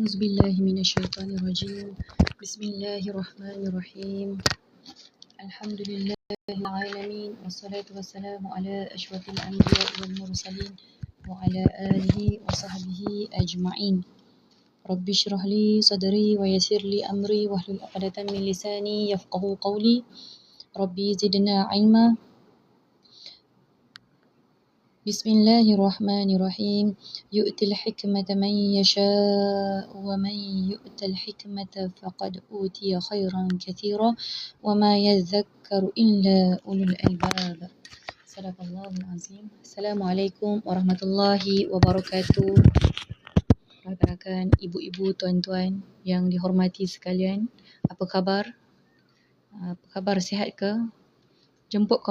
أعوذ بالله من الشيطان الرجيم. بسم الله الرحمن الرحيم. الحمد لله العالمين والصلاة والسلام على أشرف الأنبياء والمرسلين وعلى آله وصحبه أجمعين. رب اشرح لي صدري ويسر لي أمري واحلل عقدة من لساني يفقهوا قولي. ربي زدنا علما. بسم الله الرحمن الرحيم. يؤتي الحكمة من يشاء ومن يؤت الحكمة فقد أوتي خيرا كثيرا وما يذكر إلا أولو الألباب. صدق الله العظيم. السلام عليكم ورحمة الله وبركاته. Rakan-rakan, ibu-ibu, tuan-tuan yang dihormati sekalian, apa khabar? Apa khabar, sihat ke? Jemput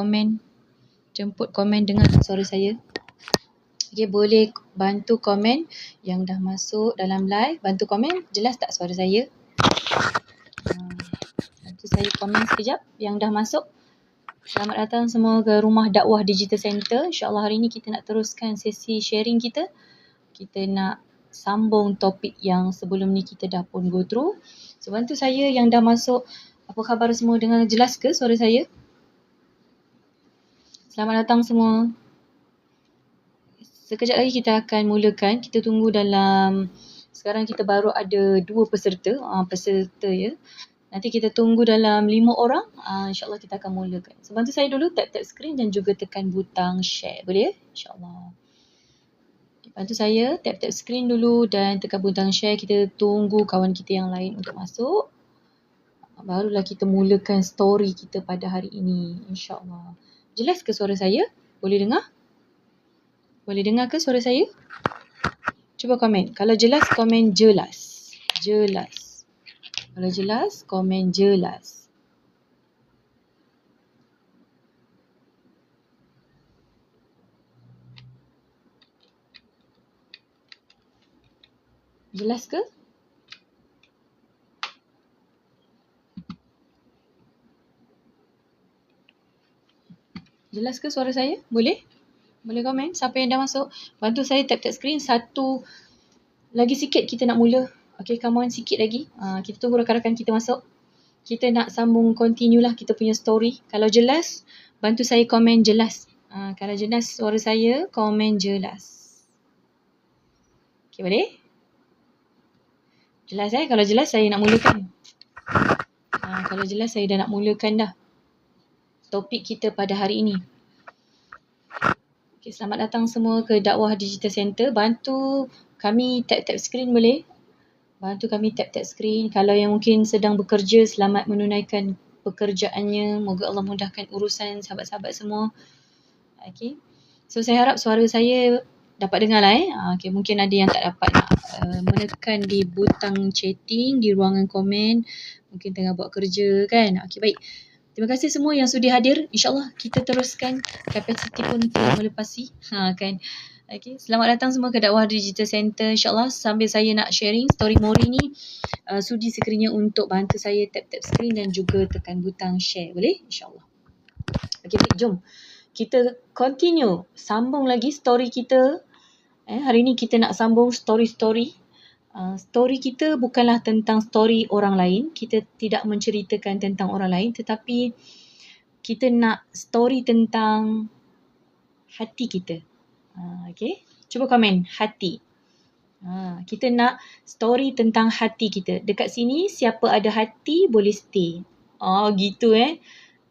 komen dengar suara saya. Okay, boleh bantu komen yang dah masuk dalam live. Bantu komen, jelas tak suara saya? Nanti saya komen sekejap yang dah masuk. Selamat datang semua ke Rumah Dakwah Digital Center. InsyaAllah hari ini kita nak teruskan sesi sharing kita. Kita nak sambung topik yang sebelum ni kita dah pun go through. So, bantu saya yang dah masuk. Apa khabar semua, dengar jelas ke suara saya? Selamat datang semua. Sekejap lagi kita akan mulakan. Kita tunggu dalam, sekarang kita baru ada 2 peserta. Peserta ya. Nanti kita tunggu dalam 5 orang. InsyaAllah kita akan mulakan. So, bantu saya dulu tap screen dan juga tekan butang share. Boleh? InsyaAllah. Bantu saya tap screen dulu dan tekan butang share. Kita tunggu kawan kita yang lain untuk masuk. Barulah kita mulakan story kita pada hari ini. InsyaAllah. Jelas ke suara saya? Boleh dengar? Boleh dengar ke suara saya? Cuba komen. Kalau jelas, komen jelas. Jelas. Kalau jelas, komen jelas. Jelas ke? Jelas ke suara saya? Boleh? Boleh komen? Siapa yang dah masuk? Bantu saya tap screen. Satu lagi sikit kita nak mula. Okay, come on sikit lagi. Kita tunggu rakan-rakan kita masuk. Kita nak sambung continue lah kita punya story. Kalau jelas, bantu saya komen jelas. Kalau jelas suara saya, komen jelas. Okay, boleh? Jelas Kalau jelas saya nak mulakan. Kalau jelas saya dah nak mulakan dah topik kita pada hari ini. Okay, selamat datang semua ke Dakwah Digital Center. Bantu kami tap screen boleh? Bantu kami tap screen. Kalau yang mungkin sedang bekerja, selamat menunaikan pekerjaannya. Moga Allah mudahkan urusan sahabat-sahabat semua. Okay. So saya harap suara saya dapat dengar lah Okay, mungkin ada yang tak dapat nak menekan di butang chatting, di ruangan komen. Mungkin tengah buat kerja kan. Okay, baik. Terima kasih semua yang sudi hadir. InsyaAllah kita teruskan. Kapasiti pun telah melepasi. Kan. Okay. Selamat datang semua ke Dakwah Digital Center. InsyaAllah sambil saya nak sharing story Mori ni, sudi sekiranya untuk bantu saya tap screen dan juga tekan butang share. Boleh? InsyaAllah. Okay, baik. Jom. Kita continue. Sambung lagi story kita. Hari ni kita nak sambung story-story. Story kita bukanlah tentang story orang lain. Kita tidak menceritakan tentang orang lain, tetapi kita nak story tentang hati kita. Okay, cuba komen hati. Kita nak story tentang hati kita. Dekat sini siapa ada hati boleh stay. Gitu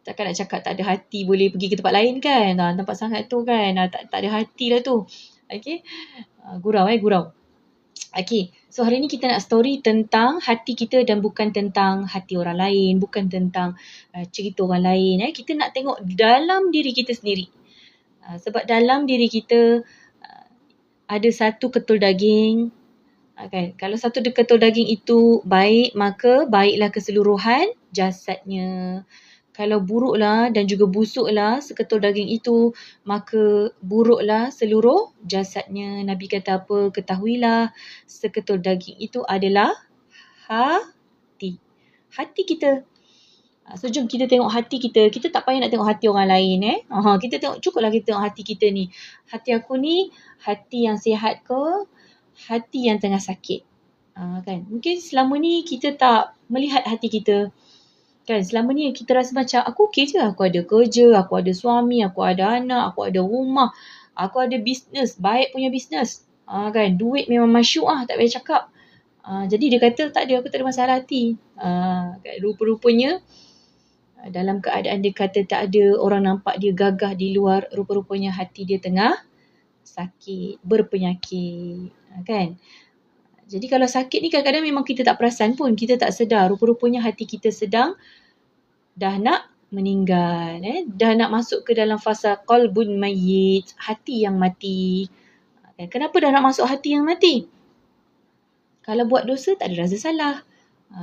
Takkan nak cakap tak ada hati boleh pergi ke tempat lain kan. Nampak sangat tu kan. Tak ada hati lah tu. Okay, gurau. Okay, so hari ni kita nak story tentang hati kita dan bukan tentang hati orang lain, bukan tentang cerita orang lain. Kita nak tengok dalam diri kita sendiri. Sebab dalam diri kita ada satu ketul daging. Kan? Kalau satu ketul daging itu baik, maka baiklah keseluruhan jasadnya. Kalau buruklah dan juga busuklah seketul daging itu, maka buruklah seluruh jasadnya. Nabi kata apa? Ketahuilah seketul daging itu adalah hati. Hati kita. So jom kita tengok hati kita. Kita tak payah nak tengok hati orang lain. Kita tengok, cukuplah kita tengok hati kita ni. Hati aku ni, hati yang sihat ke? Hati yang tengah sakit? Kan? Mungkin selama ni kita tak melihat hati kita. Kan? Selama ni kita rasa macam aku okey je. Aku ada kerja, aku ada suami, aku ada anak, aku ada rumah, aku ada bisnes, baik punya bisnes. Kan? Duit memang masyuk tak payah cakap. Jadi dia kata tak ada, aku tak ada masalah hati. Kan? Rupa-rupanya dalam keadaan dia kata tak ada orang nampak dia gagah di luar, rupa-rupanya hati dia tengah sakit, berpenyakit. Kan? Jadi kalau sakit ni kadang-kadang memang kita tak perasan pun, kita tak sedar. Rupa-rupanya hati kita sedang dah nak meninggal. Dah nak masuk ke dalam fasa qalbun mayyit, hati yang mati. Kenapa dah nak masuk hati yang mati? Kalau buat dosa tak ada rasa salah.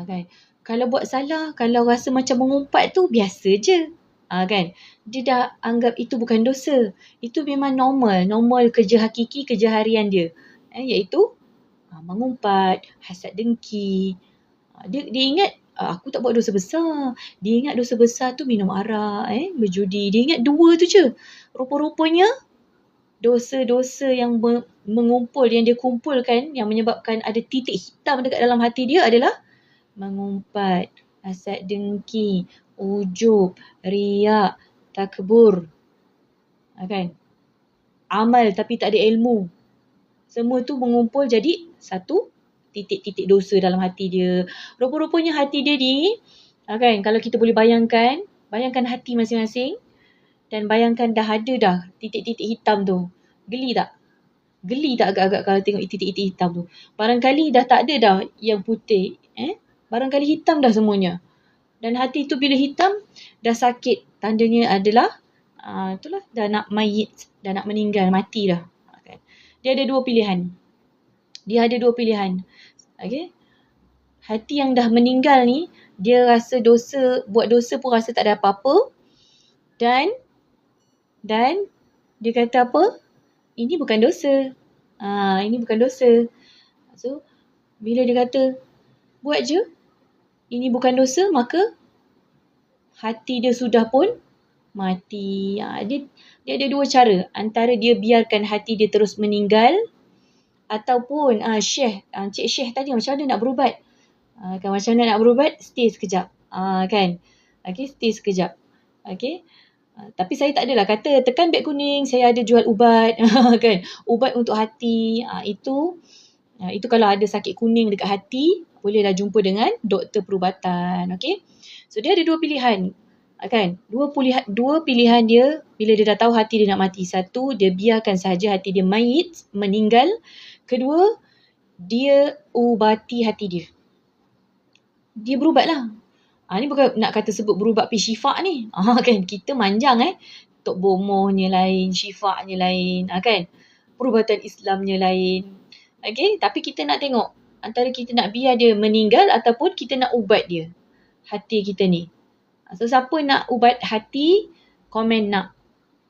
Kan? Kalau buat salah, kalau rasa macam mengumpat tu biasa je. Kan? Dia dah anggap itu bukan dosa. Itu memang normal kerja hakiki, kerja harian dia. Iaitu mengumpat, hasad dengki. Dia ingat aku tak buat dosa besar. Dia ingat dosa besar tu minum arak, berjudi. Dia ingat 2 tu je. Rupa-rupanya dosa-dosa yang mengumpul, yang dia kumpulkan, yang menyebabkan ada titik hitam dekat dalam hati dia adalah mengumpat, hasad dengki, ujub, riak, takbur. Kan? Amal tapi tak ada ilmu. Semua tu mengumpul jadi satu titik-titik dosa dalam hati dia. Rupa-rupanya hati dia ni, kan, kalau kita boleh bayangkan hati masing-masing dan bayangkan dah ada dah titik-titik hitam tu. Geli tak? Geli tak agak-agak kalau tengok titik-titik hitam tu? Barangkali dah tak ada dah yang putih. Barangkali hitam dah semuanya. Dan hati tu bila hitam, dah sakit. Tandanya adalah, itulah dah nak mayit, dah nak meninggal, mati dah. Dia ada 2 pilihan. Okay? Hati yang dah meninggal ni, dia rasa dosa, buat dosa pun rasa tak ada apa-apa. Dan dia kata apa? Ini bukan dosa. Ini bukan dosa. So, bila dia kata, buat je, ini bukan dosa, maka hati dia sudah pun mati. Dia ada 2 cara. Antara dia biarkan hati dia terus meninggal, ataupun Cik Syekh tadi macam mana nak berubat? Kan macam mana nak berubat? Stay sekejap. Kan? Okay, stay sekejap. Okay. Tapi saya tak adalah kata tekan beg kuning, saya ada jual ubat. Kan? Ubat untuk hati. Itu kalau ada sakit kuning dekat hati, bolehlah jumpa dengan doktor perubatan. Okay. So dia ada 2 pilihan. Kan? Dua pilihan dia bila dia dah tahu hati dia nak mati. Satu, dia biarkan sahaja hati dia mayit, meninggal. Kedua, dia ubati hati dia. Dia berubatlah. Ni bukan nak kata sebut berubat pergi syifa ni. Kan? Kita manjang Tok bomohnya lain, syifanya lain. Kan? Perubatan Islamnya lain. Okay? Tapi kita nak tengok antara kita nak biar dia meninggal ataupun kita nak ubat dia. Hati kita ni. So siapa nak ubat hati, komen nak.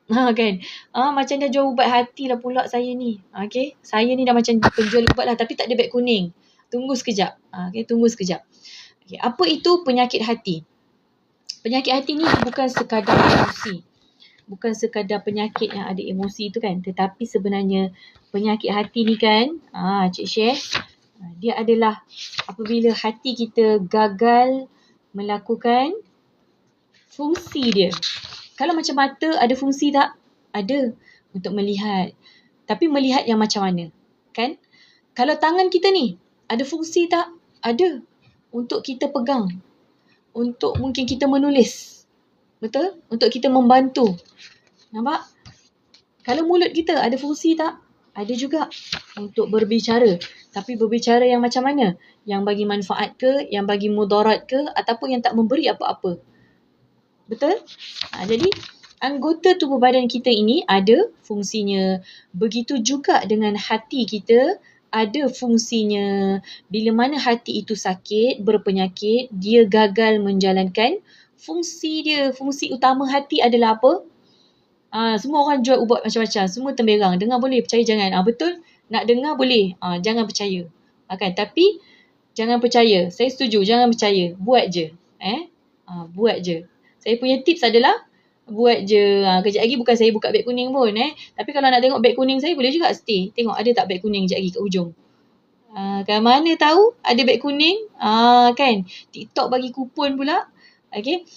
Kan? Macam dah jual ubat hati lah pula saya ni. Okay? Saya ni dah macam penjual ubat lah tapi tak ada beg kuning. Tunggu sekejap. Okay? Tunggu sekejap. Okay. Apa itu penyakit hati? Penyakit hati ni bukan sekadar emosi. Bukan sekadar penyakit yang ada emosi tu kan. Tetapi sebenarnya penyakit hati ni kan, Cik Syekh, dia adalah apabila hati kita gagal melakukan fungsi dia. Kalau macam mata ada fungsi tak? Ada. Untuk melihat. Tapi melihat yang macam mana? Kan? Kalau tangan kita ni ada fungsi tak? Ada. Untuk kita pegang. Untuk mungkin kita menulis. Betul? Untuk kita membantu. Nampak? Kalau mulut kita ada fungsi tak? Ada juga. Untuk berbicara. Tapi berbicara yang macam mana? Yang bagi manfaat ke? Yang bagi mudarat ke? Ataupun yang tak memberi apa-apa? Betul? Jadi, anggota tubuh badan kita ini ada fungsinya. Begitu juga dengan hati kita ada fungsinya. Bila mana hati itu sakit, berpenyakit, dia gagal menjalankan fungsi dia. Fungsi utama hati adalah apa? Semua orang jual ubat macam-macam. Semua temberang. Dengar boleh, percaya jangan. Betul? Nak dengar boleh. Jangan percaya. Kan? Tapi, jangan percaya. Saya setuju. Jangan percaya. Buat je. Buat je. Saya punya tips adalah buat je. Kejap lagi bukan saya buka beg kuning pun. Tapi kalau nak tengok beg kuning saya boleh juga stay. Tengok ada tak beg kuning kejap lagi kat hujung. Kan mana tahu ada beg kuning. Kan. TikTok bagi kupon pula. Okay.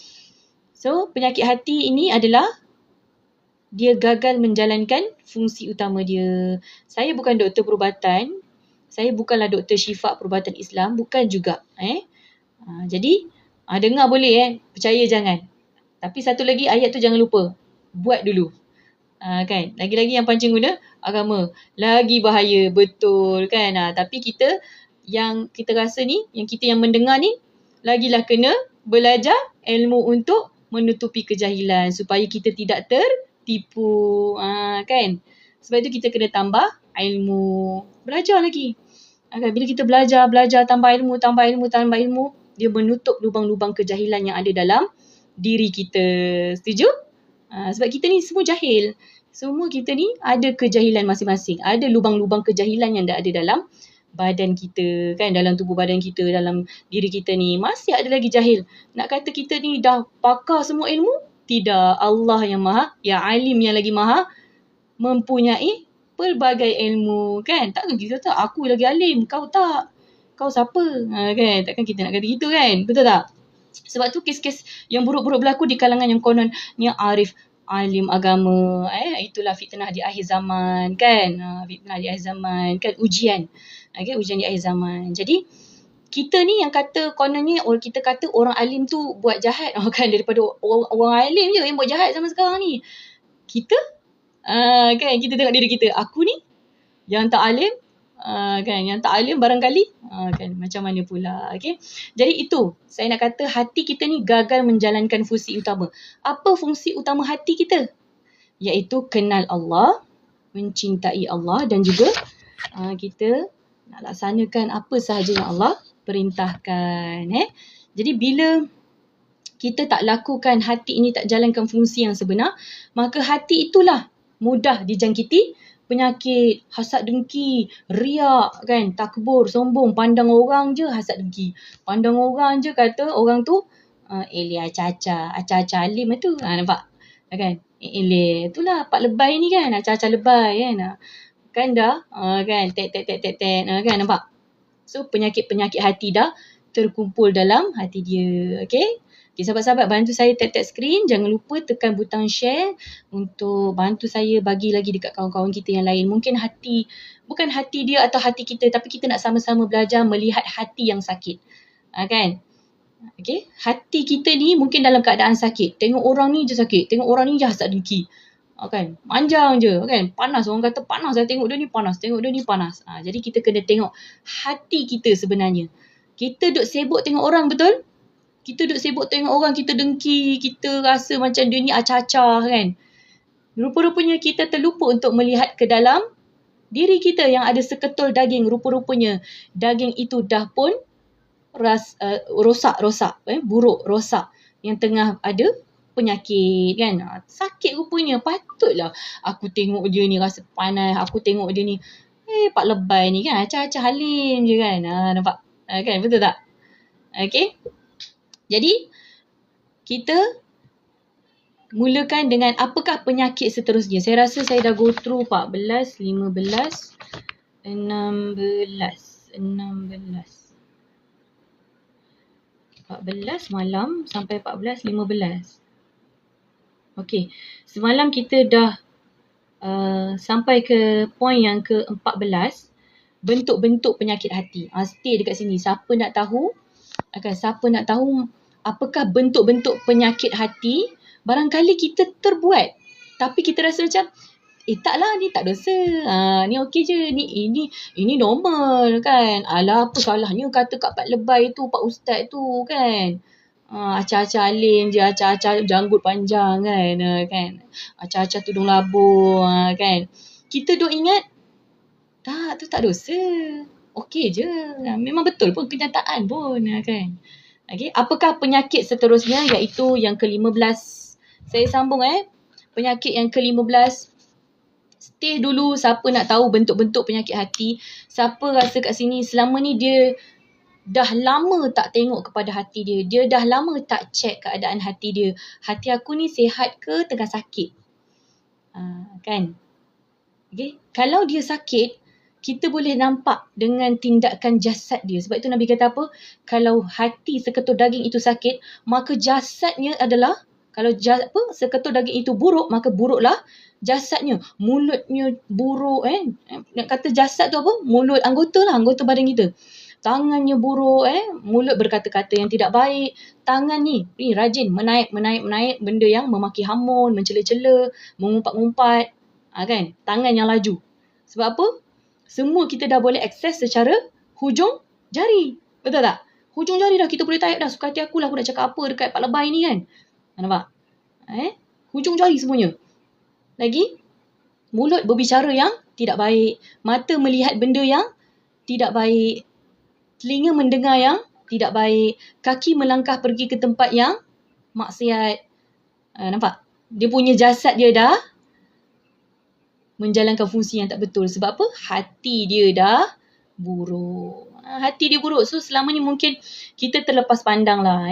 So, penyakit hati ini adalah dia gagal menjalankan fungsi utama dia. Saya bukan doktor perubatan. Saya bukanlah doktor syifa perubatan Islam. Bukan juga. Jadi, dengar boleh percaya jangan. Tapi satu lagi ayat tu jangan lupa. Buat dulu. Kan. Lagi-lagi yang pancing guna agama. Lagi bahaya. Betul kan. Tapi kita yang kita rasa ni, yang kita yang mendengar ni, lagilah kena belajar ilmu untuk menutupi kejahilan supaya kita tidak tertipu. Kan. Sebab itu kita kena tambah ilmu. Belajar lagi. Kan. Bila kita belajar, tambah ilmu, dia menutup lubang-lubang kejahilan yang ada dalam diri kita. Setuju? Sebab kita ni semua jahil. Semua kita ni ada kejahilan masing-masing. Ada lubang-lubang kejahilan yang ada dalam badan kita. Kan? Dalam tubuh badan kita, dalam diri kita ni. Masih ada lagi jahil. Nak kata kita ni dah pakar semua ilmu? Tidak. Allah yang maha, ya alim yang lagi maha, mempunyai pelbagai ilmu. Kan? Takkan kita kata aku lagi alim, kau tak. Kau siapa? Kan? Takkan kita nak kata gitu kan? Betul tak? Sebab tu kes-kes yang buruk-buruk berlaku di kalangan yang konon ni arif, alim agama. Itulah fitnah di akhir zaman kan. Fitnah di akhir zaman kan, ujian. Ujian di akhir zaman. Jadi kita ni yang kata kononnya, kita kata orang alim tu buat jahat kan, daripada orang alim je yang buat jahat zaman sekarang ni. Kita kan, kita tengok diri kita. Aku ni yang tak alim, kan, yang tak alim barangkali kan, macam mana pula. Okay? Jadi itu saya nak kata, hati kita ni gagal menjalankan fungsi utama. Apa fungsi utama hati kita? Iaitu kenal Allah, mencintai Allah, dan juga kita nak laksanakan apa sahaja yang Allah perintahkan. Jadi bila kita tak lakukan, hati ini tak jalankan fungsi yang sebenar, maka hati itulah mudah dijangkiti penyakit, hasad dengki, riak kan, takbur, sombong, pandang orang je hasad dengki. Pandang orang je kata orang tu acah-acah alim tu. Nampak? Kan? Itulah pak lebay ni kan, acah-acah lebay kan. Kan dah, kan, tek kan, nampak? So penyakit-penyakit hati dah terkumpul dalam hati dia. Okay? Okay, sahabat-sahabat, bantu saya tap screen. Jangan lupa tekan butang share untuk bantu saya bagi lagi dekat kawan-kawan kita yang lain. Mungkin bukan hati dia atau hati kita, tapi kita nak sama-sama belajar melihat hati yang sakit. Kan? Okay? Hati kita ni mungkin dalam keadaan sakit. Tengok orang ni je sakit. Tengok orang ni je hasad dengki. Kan? Manjang je. Kan? Panas. Orang kata panas. Tengok dia ni panas. Jadi kita kena tengok hati kita sebenarnya. Kita duk sibuk tengok orang, betul? Kita duk sibuk tengok orang, kita dengki, kita rasa macam dia ni acah-acah kan. Rupa-rupanya kita terlupa untuk melihat ke dalam diri kita yang ada seketul daging. Rupa-rupanya daging itu dah pun rosak, buruk, rosak. Yang tengah ada penyakit kan. Sakit rupanya. Patutlah aku tengok dia ni rasa panas. Aku tengok dia ni, pak lebay ni kan. Acah-acah halim je kan. Nampak? Kan? Betul tak? Okay? Jadi, kita mulakan dengan apakah penyakit seterusnya. Saya rasa saya dah go through 14, 15, 16. 14 malam sampai 14, 15. Okey, semalam kita dah sampai ke poin yang ke-14. Bentuk-bentuk penyakit hati. Stay dekat sini. Siapa nak tahu apakah bentuk-bentuk penyakit hati, barangkali kita terbuat. Tapi kita rasa macam, taklah ni tak dosa. Ni okey je. Ini normal kan. Alah, apa salahnya kata kat Pak Lebay tu, Pak Ustaz tu kan. Acah-acah alim je, acah-acah janggut panjang kan. Acah-acah tudung labur kan. Kita duk ingat, tak, tu tak dosa. Okey je. Memang betul pun kenyataan pun kan. Okay. Apakah penyakit seterusnya, iaitu yang ke-15. Saya sambung penyakit yang ke-15. Stay dulu siapa nak tahu bentuk-bentuk penyakit hati. Siapa rasa kat sini selama ni dia dah lama tak tengok kepada hati dia. Dia dah lama tak check keadaan hati dia. Hati aku ni sihat ke tengah sakit? Kan? Okay. Kalau dia sakit, kita boleh nampak dengan tindakan jasad dia. Sebab itu Nabi kata apa? Kalau hati seketul daging itu sakit, maka jasadnya adalah, kalau seketul daging itu buruk, maka buruklah jasadnya. Mulutnya buruk. Nak kata jasad tu apa? Mulut, anggota badan kita. Tangannya buruk, mulut berkata-kata yang tidak baik. Tangan ni rajin menaik benda yang memaki hamun, mencela-cela, mengumpat-ngumpat. Kan? Tangan yang laju. Sebab apa? Semua kita dah boleh akses secara hujung jari. Betul tak? Hujung jari dah kita boleh type dah. Suka hati aku lah aku nak cakap apa dekat Pak Lebay ni kan. Nampak? Hujung jari semuanya. Lagi, mulut berbicara yang tidak baik. Mata melihat benda yang tidak baik. Telinga mendengar yang tidak baik. Kaki melangkah pergi ke tempat yang maksiat. Nampak? Dia punya jasad dia dah menjalankan fungsi yang tak betul. Sebab apa? Hati dia dah buruk. Hati dia buruk. So selama ni mungkin kita terlepas pandang lah.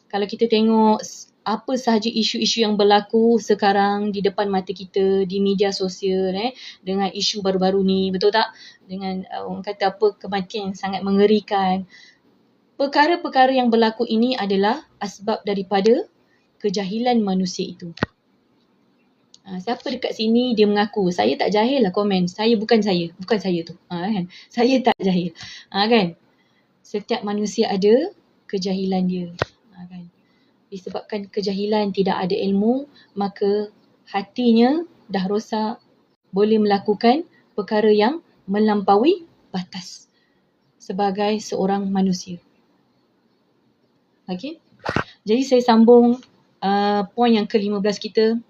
Kalau kita tengok apa sahaja isu-isu yang berlaku sekarang di depan mata kita di media sosial, dengan isu baru-baru ni, betul tak? Dengan orang kata apa, kematian yang sangat mengerikan. Perkara-perkara yang berlaku ini adalah asbab daripada kejahilan manusia itu. Siapa dekat sini dia mengaku, saya tak jahil lah, komen. Bukan saya tu. Kan? Saya tak jahil. Kan? Setiap manusia ada kejahilan dia. Kan? Disebabkan kejahilan, tidak ada ilmu, maka hatinya dah rosak, boleh melakukan perkara yang melampaui batas sebagai seorang manusia. Okay? Jadi saya sambung poin yang ke-15 kita,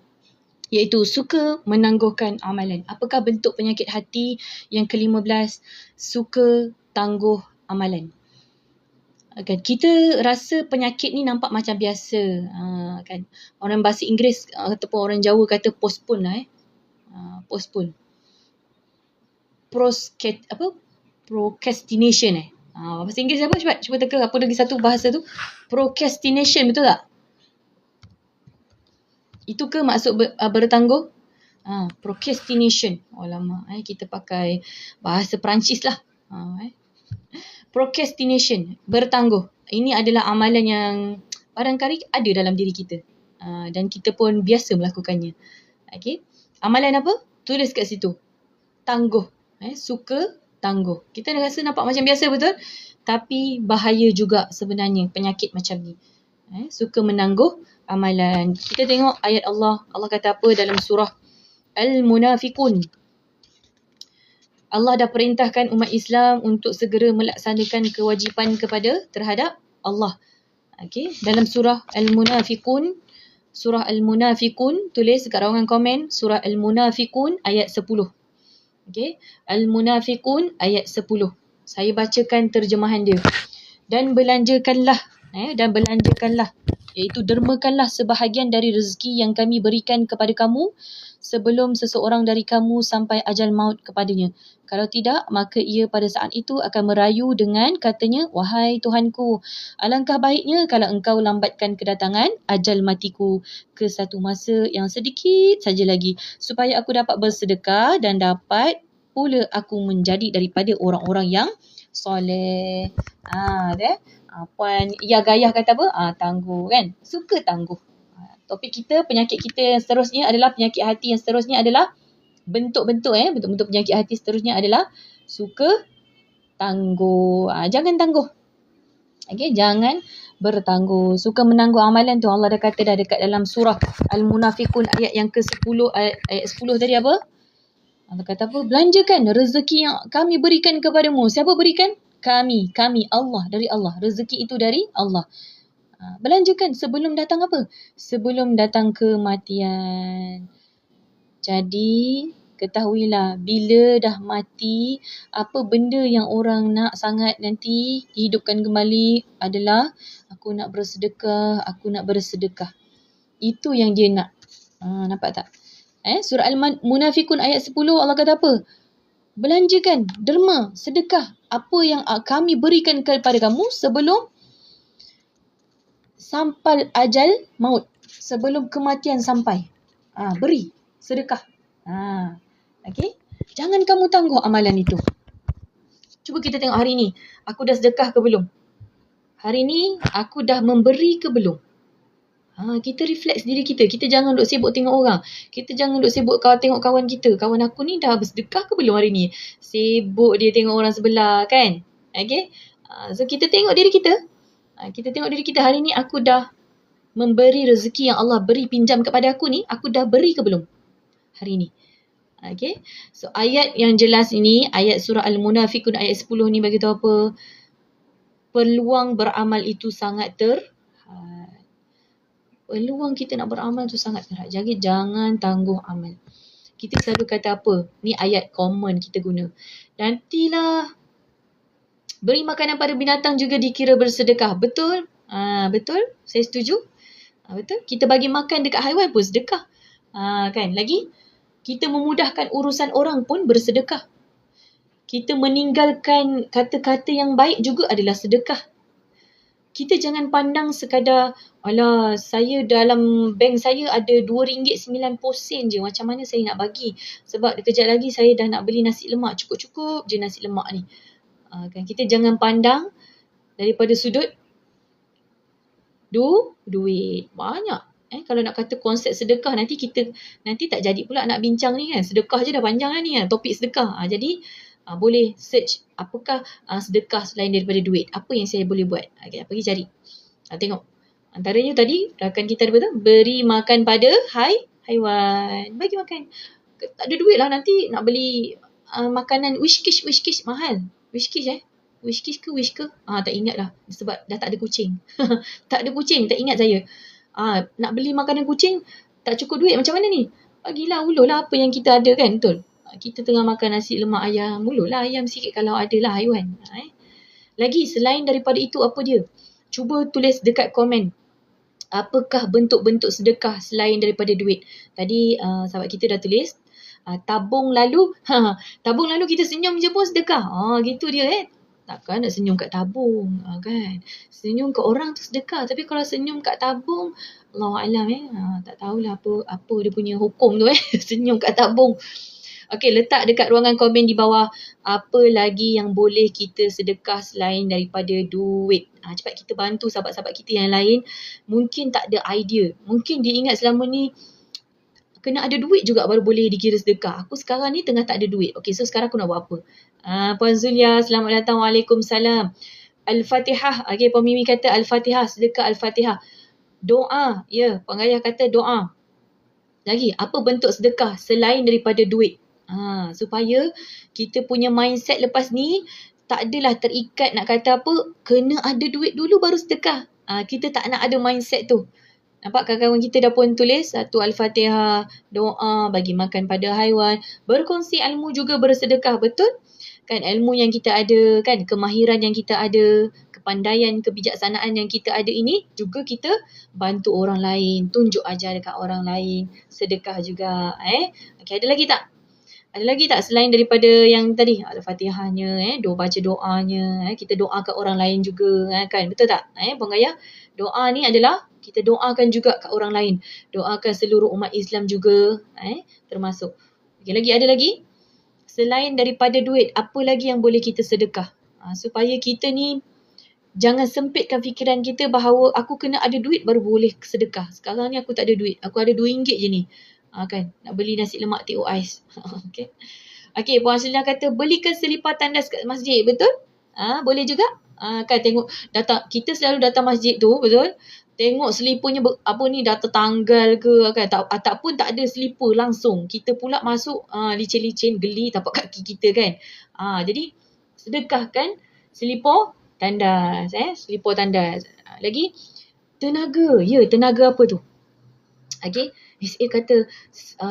iaitu suka menangguhkan amalan. Apakah bentuk penyakit hati yang ke-15? Suka tangguh amalan. Kan, kita rasa penyakit ni nampak macam biasa. Kan, orang bahasa Inggeris ataupun orang Jawa kata postpone lah. Postpone. Procrastination. Bahasa Inggeris apa? Cuba teka apa lagi satu bahasa tu. Procrastination, betul tak? Itu ke maksud bertangguh? Procrastination. Lama. Kita pakai bahasa Perancis lah. Procrastination, bertangguh. Ini adalah amalan yang barangkali ada dalam diri kita. Dan kita pun biasa melakukannya. Okay. Amalan apa? Tulis kat situ. Tangguh. Suka tangguh. Kita rasa nampak macam biasa, betul? Tapi bahaya juga sebenarnya penyakit macam ni. Suka menangguh amalan. Kita tengok ayat Allah. Allah kata apa dalam surah Al-Munafiqun. Allah dah perintahkan umat Islam untuk segera melaksanakan kewajipan terhadap Allah. Okay. Dalam surah Al-Munafiqun, tulis dekat ruangan komen, surah Al-Munafiqun ayat 10. Okay. Al-Munafiqun ayat 10. Saya bacakan terjemahan dia. Dan belanjakanlah, iaitu dermakanlah sebahagian dari rezeki yang kami berikan kepada kamu sebelum seseorang dari kamu sampai ajal maut kepadanya. Kalau tidak, maka ia pada saat itu akan merayu dengan katanya, wahai Tuhanku, alangkah baiknya kalau engkau lambatkan kedatangan ajal matiku ke satu masa yang sedikit saja lagi, supaya aku dapat bersedekah dan dapat pula aku menjadi daripada orang-orang yang soleh. Puan Ia Gayah kata apa? Tangguh kan? Suka tangguh. Topik kita, penyakit kita yang seterusnya adalah, penyakit hati yang seterusnya adalah bentuk-bentuk penyakit hati seterusnya adalah suka tangguh. Jangan tangguh. Okay, jangan bertangguh. Suka menangguh amalan tu Allah dah kata dah dekat dalam surah Al-Munafiqun ayat yang ke-10, ayat 10 tadi apa? Allah kata apa? Belanjakan rezeki yang kami berikan kepadamu. Siapa berikan? Kami, Allah, dari Allah. Rezeki itu dari Allah. Belanjakan sebelum datang apa? Sebelum datang kematian. Jadi, ketahuilah bila dah mati, apa benda yang orang nak sangat nanti hidupkan kembali adalah aku nak bersedekah. Itu yang dia nak. Nampak tak? Surah Al-Munafiqun ayat 10 Allah kata apa? Belanjakan, derma, sedekah apa yang kami berikan kepada kamu sebelum sampai ajal maut, sebelum kematian sampai. Beri sedekah. Okay. Jangan kamu tangguh amalan itu. Cuba kita tengok hari ni, aku dah sedekah ke belum? Hari ni aku dah memberi ke belum? Kita refleks diri kita. Kita jangan duk sibuk tengok orang. Kita jangan duk sibuk tengok kawan kita. Kawan aku ni dah bersedekah ke belum hari ni? Sibuk dia tengok orang sebelah kan? Okay? So kita tengok diri kita. Kita tengok diri kita hari ni, aku dah memberi rezeki yang Allah beri pinjam kepada aku ni, aku dah beri ke belum hari ni? Okay? So ayat yang jelas ini, ayat surah Al-Munafiqun ayat 10 ni bagi tahu apa? Peluang beramal itu sangat peluang kita nak beramal tu sangat terhad. Jadi jangan tangguh amal. Kita selalu kata apa? Ni ayat common kita guna. Nantilah beri makanan pada binatang juga dikira bersedekah. Betul? Betul? Saya setuju. Betul? Kita bagi makan dekat haiwan pun sedekah. Kan? Lagi, kita memudahkan urusan orang pun bersedekah. Kita meninggalkan kata-kata yang baik juga adalah sedekah. Kita jangan pandang sekadar, alah, saya dalam bank saya ada RM2.90 je. Macam mana saya nak bagi? Sebab kejap lagi saya dah nak beli nasi lemak. Cukup-cukup je nasi lemak ni. Kan? Kita jangan pandang daripada sudut duit. Banyak. Kalau nak kata konsep sedekah, nanti tak jadi pula nak bincang ni kan. Sedekah je dah panjang lah ni kan. Topik sedekah. Jadi boleh search apakah sedekah selain daripada duit. Apa yang saya boleh buat. Kita pergi cari. Tengok. Antaranya tadi rakan kita ada betul. Beri makan pada haiwan. Bagi makan. Tak ada duit lah nanti nak beli makanan Whiskas mahal. Whiskas ke? Tak ingat lah. Sebab dah tak ada kucing. Tak ada kucing. Tak ingat saya. Nak beli makanan kucing tak cukup duit. Macam mana ni? Bagilah, ulurlah apa yang kita ada kan. Betul? Kita tengah makan nasi lemak ayam. Ulurlah ayam sikit kalau ada lah haiwan. Lagi selain daripada itu apa dia? Cuba tulis dekat komen. Apakah bentuk-bentuk sedekah selain daripada duit? Tadi sahabat kita dah tulis. Tabung lalu kita senyum je pun sedekah. Gitu dia Takkan nak senyum kat tabung kan. Senyum kat orang tu sedekah. Tapi kalau senyum kat tabung, Allahualam tak tahulah apa dia punya hukum tu senyum kat tabung. Okey, letak dekat ruangan komen di bawah apa lagi yang boleh kita sedekah selain daripada duit. Cepat kita bantu sahabat-sahabat kita yang lain. Mungkin tak ada idea. Mungkin dia ingat selama ni kena ada duit juga baru boleh dikira sedekah. Aku sekarang ni tengah tak ada duit. Okey, so sekarang aku nak buat apa? Puan Zulia, selamat datang. Waalaikumsalam. Al-Fatihah. Okey, Puan Mimi kata Al-Fatihah. Sedekah Al-Fatihah. Doa. Ya, Puan Gayah kata doa. Lagi, apa bentuk sedekah selain daripada duit? Supaya kita punya mindset lepas ni tak adalah terikat nak kata apa, kena ada duit dulu baru sedekah. Kita tak nak ada mindset tu. Nampak kawan-kawan kita dah pun tulis satu Al-Fatihah, doa, bagi makan pada haiwan, berkongsi ilmu juga bersedekah. Betul? Kan ilmu yang kita ada, kan kemahiran yang kita ada, kepandaian, kebijaksanaan yang kita ada ini juga kita bantu orang lain, tunjuk ajar dekat orang lain, sedekah juga. Okay, ada lagi tak? Ada lagi tak selain daripada yang tadi Al-Fatihahnya, baca doanya, kita doakan orang lain juga, kan? Betul tak? Puan Gayah, doa ni adalah kita doakan juga kat orang lain. Doakan seluruh umat Islam juga, termasuk. Okay, ada lagi? Selain daripada duit, apa lagi yang boleh kita sedekah? Supaya kita ni jangan sempitkan fikiran kita bahawa aku kena ada duit baru boleh sedekah. Sekarang ni aku tak ada duit. Aku ada RM2 je ni. Kan? Nak beli nasi lemak teh ais. Okay, Puan Selina kata belikan selipar tandas kat masjid. Betul? Boleh juga. Kan tengok kita selalu datang masjid tu, betul? Tengok seliparnya dah tertanggal ke kan, ataupun tak ada selipar langsung. Kita pula masuk licin-licin, geli tapak kaki kita kan. Jadi sedekahkan selipar tandas, selipar tandas. Lagi tenaga. Ya, tenaga apa tu? Okay, SA kata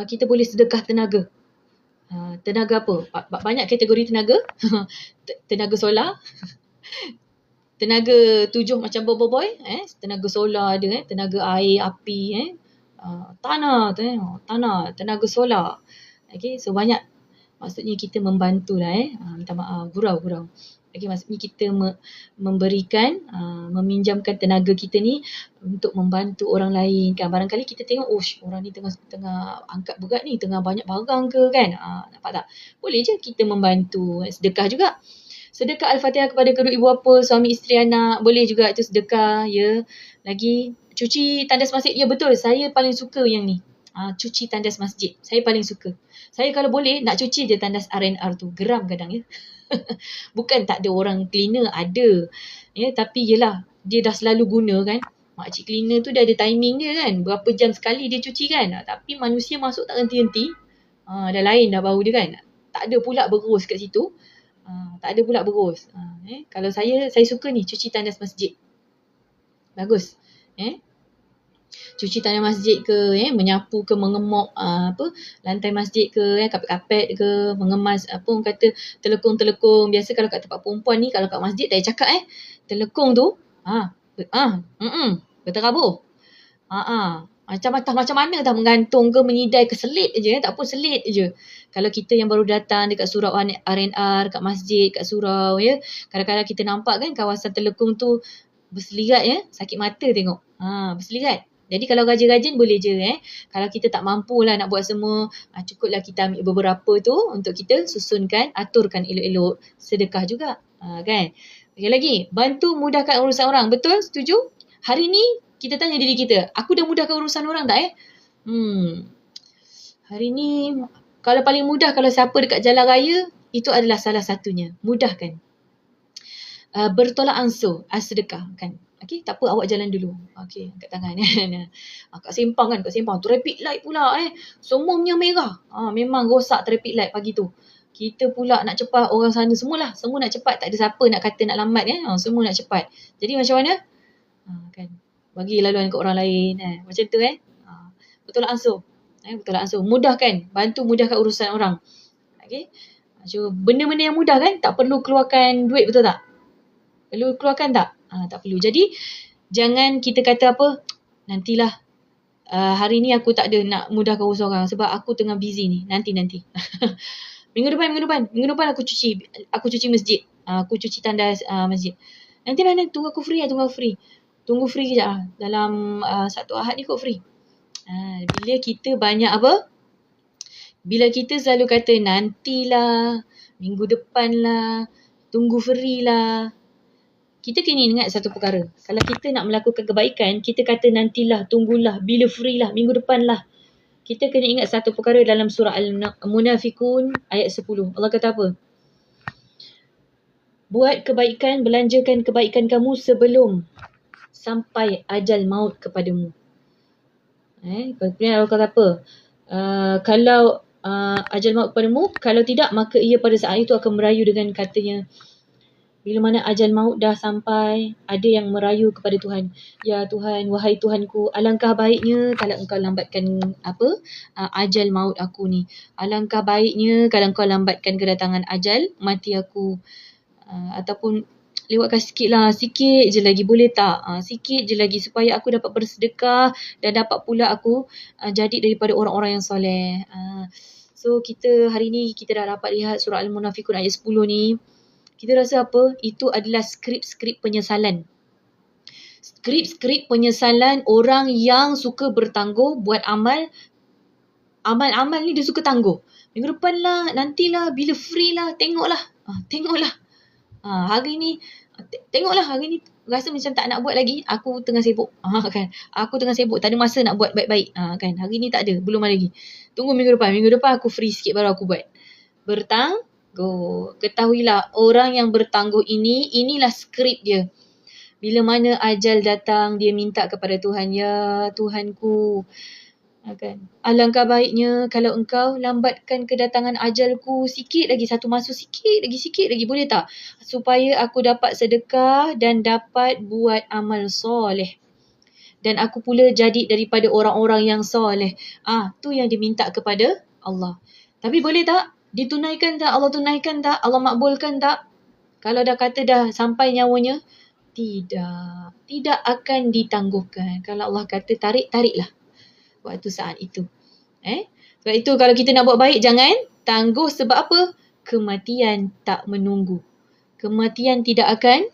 kita boleh sedekah tenaga. Tenaga apa? Banyak kategori tenaga. Tenaga solar. Tenaga 7 macam boboiboy. Tenaga solar ada. Tenaga air, api. Tanah. Tenaga solar. Okay, so banyak Maksudnya kita membantulah minta maaf, gurau. Okay, maksudnya kita memberikan, meminjamkan tenaga kita ni untuk membantu orang lain kan. Barangkali kita tengok, orang ni tengah angkat berat ni, tengah banyak barang ke kan. Nampak tak? Boleh je kita membantu. Sedekah juga. Sedekah Al-Fatihah kepada kedua ibu bapa, suami isteri anak, boleh juga itu sedekah ya. Lagi cuci tandas masjid, ya betul, saya paling suka yang ni. Cuci tandas masjid, saya paling suka. Saya kalau boleh nak cuci je tandas R&R tu, geram kadang ya. Bukan tak ada orang cleaner, ada. Ya, tapi yelah, dia dah selalu guna kan. Makcik cleaner tu dah ada timing dia kan. Berapa jam sekali dia cuci kan. Tapi manusia masuk tak henti-henti. Dah lain dah bau dia kan. Tak ada pula berus kat situ. Tak ada pula berus. Kalau saya suka ni cuci tandas masjid. Bagus. Cuci tandas masjid ke, menyapu ke, mengemok lantai masjid ke, kapet-kapet ke, mengemas orang kata telekung-telekung. Biasa kalau kat tempat perempuan ni, kalau kat masjid dah cakap telekung tu berterabur. Macam mana dah menggantung ke, menyidai ke, selit je, tak pun selit je. Kalau kita yang baru datang dekat surau R&R, kat masjid, kat surau ya, kadang-kadang kita nampak kan kawasan telekung tu berselirat ya, sakit mata tengok. Berselirat. Jadi kalau rajin-rajin boleh je Kalau kita tak mampu lah nak buat semua, cukuplah kita ambil beberapa tu untuk kita susunkan, aturkan elok-elok. Sedekah juga. Kan? Okay, lagi, bantu mudahkan urusan orang. Betul? Setuju? Hari ni kita tanya diri kita, aku dah mudahkan urusan orang tak Hari ni kalau paling mudah, kalau siapa dekat jalan raya, itu adalah salah satunya. Mudahkan. Bertolak ansur, sedekah kan. Okay, tak apa, awak jalan dulu. Okay, angkat tangan kat simpang kan, traffic light pula semuanya merah. Memang rosak traffic light pagi tu. Kita pula nak cepat, orang sana semua nak cepat. Tak ada siapa nak kata nak lambat semua nak cepat. Jadi macam mana? Kan, bagi laluan ke orang lain macam tu bertolak ansur. Bertolak ansur, mudahkan, bantu mudahkan urusan orang. Okay, so, benda-benda yang mudah kan, tak perlu keluarkan duit, betul tak? Perlu keluarkan tak? Tak perlu. Jadi, jangan kita kata apa, nantilah, hari ni aku tak ada nak mudahkan urusan orang sebab aku tengah busy ni. Nanti. Minggu depan aku cuci masjid. Aku cuci tandas masjid. Nanti tunggu aku free. Tunggu free kejap dalam Sabtu Ahad ni kot free. Bila kita banyak apa? Bila kita selalu kata nantilah, minggu depan lah, tunggu free lah. Kita kena ingat satu perkara. Kalau kita nak melakukan kebaikan, kita kata nantilah, tunggulah, bila free lah, minggu depan lah. Kita kena ingat satu perkara dalam surah Al-Munafikun ayat 10. Allah kata apa? Buat kebaikan, belanjakan kebaikan kamu sebelum sampai ajal maut kepadamu. Kemudian Allah kata apa? Kalau ajal maut kepadamu, kalau tidak, maka ia pada saat itu akan merayu dengan katanya, bila mana ajal maut dah sampai, ada yang merayu kepada Tuhan. Ya Tuhan, wahai Tuhanku, alangkah baiknya kalau engkau lambatkan ajal maut aku ni. Alangkah baiknya kalau engkau lambatkan kedatangan ajal mati aku. Ataupun lewatkan sikit je lagi, boleh tak? Sikit je lagi supaya aku dapat bersedekah dan dapat pula aku jadi daripada orang-orang yang soleh. So kita hari ni kita dah dapat lihat surah Al-Munafikun ayat 10 ni. Kita rasa apa? Itu adalah skrip-skrip penyesalan. Skrip-skrip penyesalan orang yang suka bertangguh buat amal. Amal-amal ni dia suka tangguh. Minggu depan lah, nantilah, bila free lah, tengoklah. Hari ni, tengoklah hari ni rasa macam tak nak buat lagi. Aku tengah sibuk. Kan? Aku tengah sibuk, tak ada masa nak buat baik-baik. Kan? Hari ni tak ada, belum ada lagi. Tunggu minggu depan. Minggu depan aku free sikit baru aku buat. Ketahuilah orang yang bertangguh inilah skrip dia. Bila mana ajal datang, dia minta kepada Tuhan, ya Tuhanku, kan? Alangkah baiknya kalau engkau lambatkan kedatangan ajalku sikit lagi, satu masa sikit lagi, boleh tak? Supaya aku dapat sedekah dan dapat buat amal soleh. Dan aku pula jadi daripada orang-orang yang soleh. Tu yang diminta kepada Allah. Tapi boleh tak? Ditunaikan tak? Allah tunaikan tak? Allah makbulkan tak? Kalau dah kata dah sampai nyawanya, tidak akan ditangguhkan. Kalau Allah kata tarik, tariklah waktu saat itu. Sebab itu kalau kita nak buat baik, jangan Tangguh sebab apa? Kematian tak menunggu. Kematian tidak akan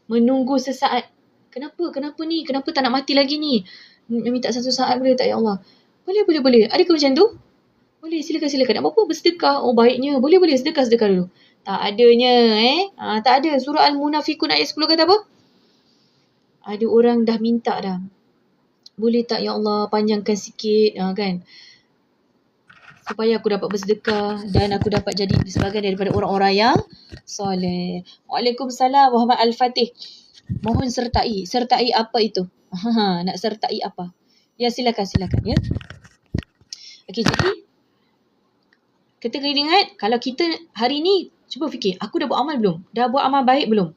menunggu sesaat. Kenapa? Kenapa ni? Kenapa tak nak mati lagi ni? Minta satu saat boleh tak ya Allah? Boleh. Adakah macam tu? Boleh, silakan. Nak apa? Bersedekah. Oh, baiknya. Boleh. Sedekah dulu. Tak adanya tak ada. Surah Al-Munafiqun ayat 10 kata apa? Ada orang dah minta dah. Boleh tak ya Allah panjangkan sikit kan? Supaya aku dapat bersedekah dan aku dapat jadi sebahagian daripada orang-orang yang soleh. Waalaikumsalam Muhammad Al-Fatih. Mohon sertai. Sertai apa itu? Nak sertai apa? Ya, silakan ya. Okey, jadi kita kena ingat kalau kita hari ni cuba fikir, aku dah buat amal belum? Dah buat amal baik belum?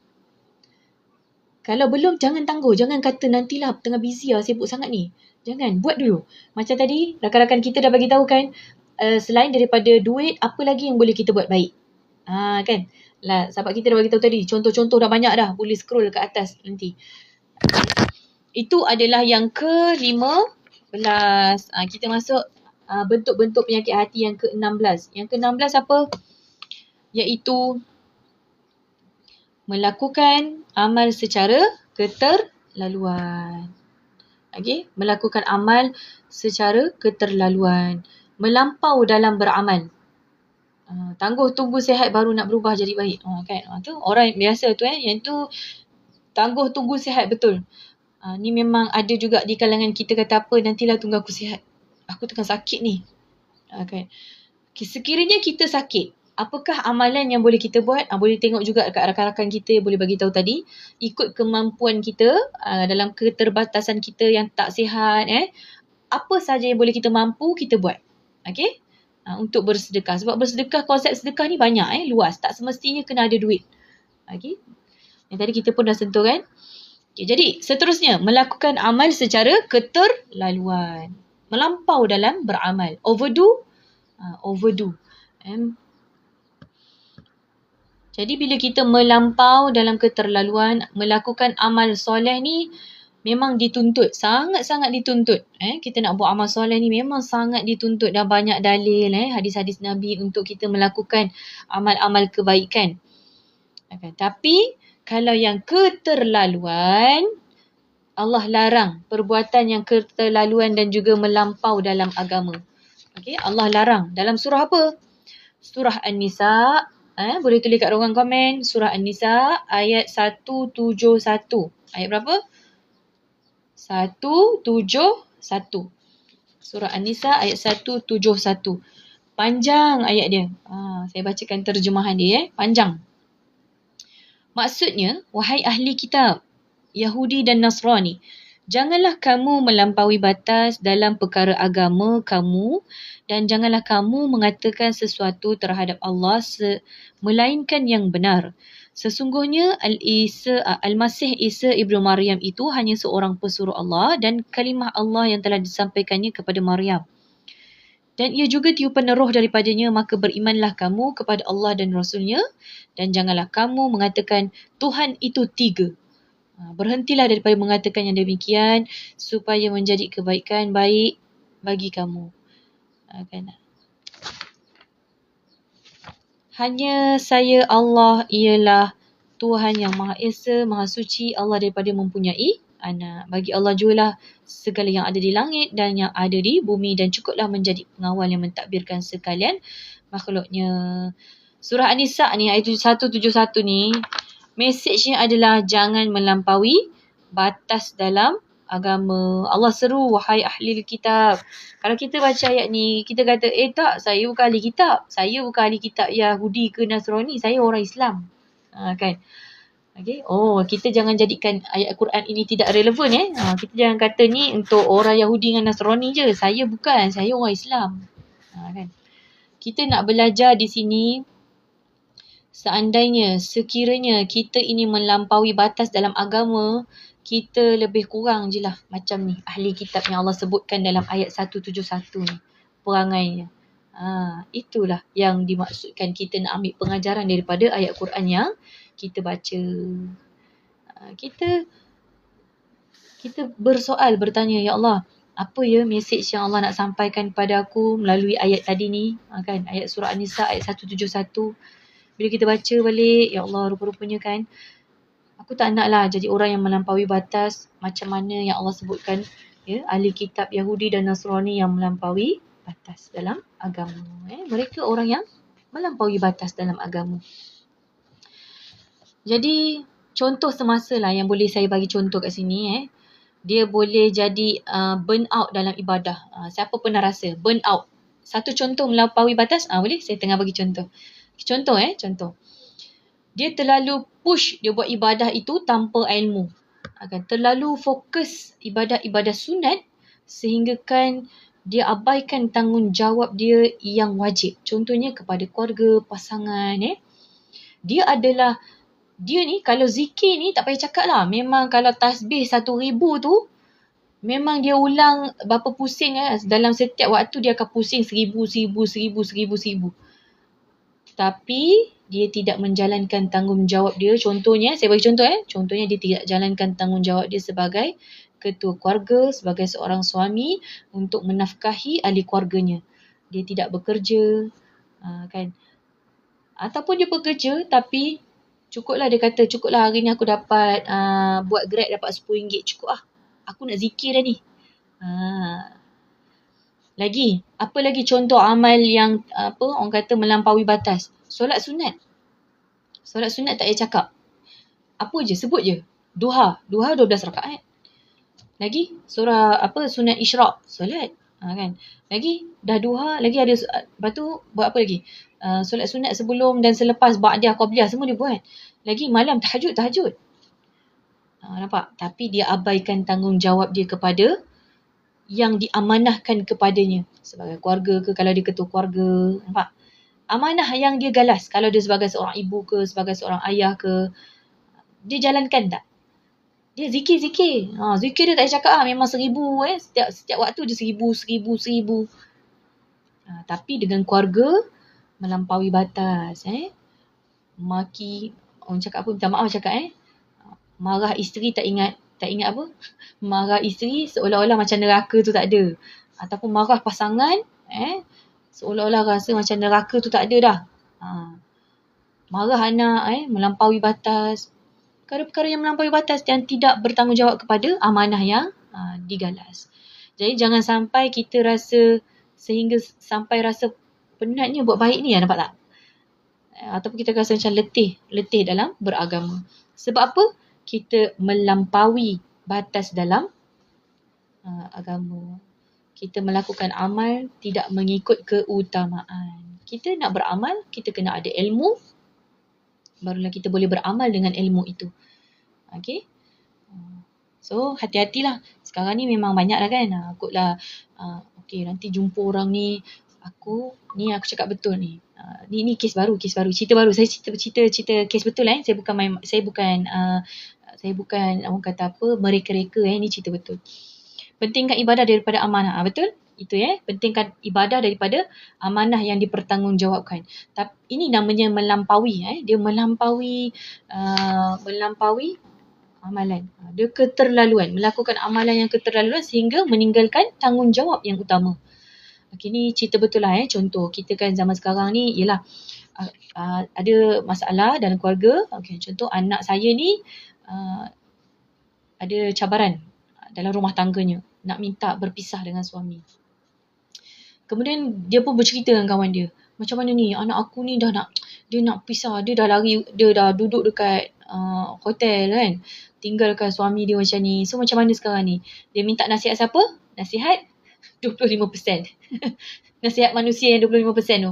Kalau belum, jangan tangguh. Jangan kata nantilah tengah busy sibuk sangat ni. Jangan, buat dulu. Macam tadi rakan-rakan kita dah bagi tahu kan, selain daripada duit, apa lagi yang boleh kita buat baik? Kan? Lah, sahabat kita dah bagi tahu tadi, contoh-contoh dah banyak dah. Boleh scroll ke atas nanti. Itu adalah yang ke-15. Kita masuk bentuk-bentuk penyakit hati yang ke-16. Yang ke-16 apa? Iaitu melakukan amal secara keterlaluan. Okey, melakukan amal secara keterlaluan. Melampau dalam beramal. Tangguh tunggu sihat baru nak berubah jadi baik. Kan? Tu orang biasa tu yang tu tangguh tunggu sihat betul. Ni memang ada juga di kalangan kita kata apa, nantilah tunggu aku sihat. Aku tengah sakit ni. Kan? Sekiranya kita sakit, apakah amalan yang boleh kita buat? Boleh tengok juga dekat rakan-rakan kita yang boleh bagi tahu tadi. Ikut kemampuan kita dalam keterbatasan kita yang tak sihat. Apa saja yang boleh kita mampu, kita buat. Okay? Untuk bersedekah. Sebab bersedekah, konsep sedekah ni banyak. Luas. Tak semestinya kena ada duit. Okay? Yang tadi kita pun dah sentuh kan? Okay, jadi seterusnya, melakukan amal secara keterlaluan. Melampau dalam beramal. Overdo. Jadi bila kita melampau dalam keterlaluan, melakukan amal soleh ni memang dituntut. Sangat-sangat dituntut. Kita nak buat amal soleh ni memang sangat dituntut. Dah banyak dalil hadis-hadis Nabi untuk kita melakukan amal-amal kebaikan. Tapi kalau yang keterlaluan, Allah larang perbuatan yang keterlaluan dan juga melampau dalam agama. Okay, Allah larang. Dalam surah apa? Surah An-Nisa. Boleh tulis kat ruangan komen. Surah An-Nisa ayat 171. Ayat berapa? 171. Surah An-Nisa ayat 171. Panjang ayat dia. Saya bacakan terjemahan dia. Panjang. Maksudnya, wahai ahli kitab, Yahudi dan Nasrani, janganlah kamu melampaui batas dalam perkara agama kamu dan janganlah kamu mengatakan sesuatu terhadap Allah melainkan yang benar. Sesungguhnya Al-Masih Isa Ibnu Maryam itu hanya seorang pesuruh Allah dan kalimah Allah yang telah disampaikannya kepada Maryam. Dan ia juga tiupan roh daripadanya, maka berimanlah kamu kepada Allah dan Rasulnya dan janganlah kamu mengatakan Tuhan itu 3. Berhentilah daripada mengatakan yang demikian supaya menjadi kebaikan baik bagi kamu. Hanya saya Allah ialah Tuhan yang Maha Esa, Maha Suci, Allah daripada mempunyai anak. Bagi Allah jualah segala yang ada di langit dan yang ada di bumi dan cukuplah menjadi pengawal yang mentadbirkan sekalian makhluknya. Surah An-Nisa ni ayat 171 ni, mesejnya adalah jangan melampaui batas dalam agama. Allah seru, wahai ahli kitab. Kalau kita baca ayat ni, kita kata, tak, saya bukan ahli kitab. Saya bukan ahli kitab Yahudi ke Nasrani. Saya orang Islam. Kan? Okay. Kita jangan jadikan ayat Quran ini tidak relevan. Kita jangan kata ni untuk orang Yahudi dengan Nasrani je. Saya bukan. Saya orang Islam. Kan? Kita nak belajar di sini, seandainya, sekiranya kita ini melampaui batas dalam agama, kita lebih kurang je lah macam ni ahli kitab yang Allah sebutkan dalam ayat 171 ni, perangainya. Itulah yang dimaksudkan kita nak ambil pengajaran daripada ayat Quran yang kita baca. Kita bersoal, bertanya, ya Allah, apa ya mesej yang Allah nak sampaikan kepada aku melalui ayat tadi ni, kan, ayat surah An-Nisa ayat 171. Bila kita baca balik, ya Allah, rupa-rupanya kan, aku tak naklah jadi orang yang melampaui batas macam mana yang Allah sebutkan, ya, ahli kitab Yahudi dan Nasrani yang melampaui batas dalam agama. Mereka orang yang melampaui batas dalam agama. Jadi contoh semasa lah yang boleh saya bagi contoh kat sini. Dia boleh jadi burn out dalam ibadah. Siapa pernah rasa burn out? Satu contoh melampaui batas. Boleh saya tengah bagi contoh. Contoh. Dia terlalu push dia buat ibadah itu tanpa ilmu. Terlalu fokus ibadah-ibadah sunat sehingga kan dia abaikan tanggungjawab dia yang wajib. Contohnya kepada keluarga, pasangan. Dia ni kalau zikir ni tak payah cakap lah. Memang kalau tasbih 1,000 tu, memang dia ulang berapa pusing. Dalam setiap waktu dia akan pusing 1,000. Tapi dia tidak menjalankan tanggungjawab dia. Contohnya, saya bagi contoh. Contohnya dia tidak jalankan tanggungjawab dia sebagai ketua keluarga, sebagai seorang suami untuk menafkahi ahli keluarganya. Dia tidak bekerja. Kan? Ataupun dia bekerja tapi cukuplah, dia kata cukuplah hari ni aku dapat buat Grab dapat RM10, cukup lah. Aku nak zikir dah ni. Apa lagi contoh amal yang orang kata melampaui batas? Solat sunat tak payah cakap. Apa je, sebut je. Duha 12 rakaat. Lagi sunat isyraq, solat. Kan? Lagi dah duha, lagi ada, lepas tu buat apa lagi? Solat sunat sebelum dan selepas ba'diyah, qabliyah, semua dia buat. Lagi malam tahajud. Nampak? Tapi dia abaikan tanggungjawab dia kepada yang diamanahkan kepadanya. Sebagai keluarga ke, kalau dia ketua keluarga. Nampak? Amanah yang dia galas. Kalau dia sebagai seorang ibu ke, sebagai seorang ayah ke, dia jalankan tak? Dia zikir. Zikir dia tak payah cakap lah. Memang 1,000. Setiap waktu dia 1,000. Tapi dengan keluarga, melampaui batas. Maki, orang cakap apa? Minta maaf cakap. Marah isteri tak ingat apa? Marah isteri seolah-olah macam neraka tu tak ada. Ataupun marah pasangan, seolah-olah rasa macam neraka tu tak ada dah. Marah anak, melampaui batas. Perkara-perkara yang melampaui batas yang tidak bertanggungjawab kepada amanah yang digalas. Jadi jangan sampai kita rasa penatnya buat baik ni, nampak tak? Ataupun kita rasa macam letih dalam beragama. Sebab apa? Kita melampaui batas dalam agama. Kita melakukan amal tidak mengikut keutamaan. Kita nak beramal, kita kena ada ilmu. Barulah kita boleh beramal dengan ilmu itu. Okay? So, hati-hatilah. Sekarang ni memang banyak lah kan. Okay, nanti jumpa orang ni. Aku cakap betul ni. Ni kes baru. Cerita baru. Saya cerita kes betul. Saya bukan orang kata apa, mereka-reka. Ni cerita betul. Pentingkan ibadah daripada amanah. Betul? Itu pentingkan ibadah daripada amanah yang dipertanggungjawabkan. Tapi ini namanya melampaui. Dia melampaui amalan. Dia keterlaluan. Melakukan amalan yang keterlaluan sehingga meninggalkan tanggungjawab yang utama. Okay, ni cerita betul lah. Contoh, kita kan zaman sekarang ni ialah ada masalah dalam keluarga. Okay, contoh anak saya ni ada cabaran dalam rumah tangganya. Nak minta berpisah dengan suami. Kemudian dia pun bercerita dengan kawan dia. Macam mana ni, anak aku ni dia nak pisah. Dia dah lari, dia dah duduk dekat hotel kan. Tinggalkan suami dia macam ni. So macam mana sekarang ni? Dia minta nasihat siapa? Nasihat 25%. Nasihat manusia yang 25% tu.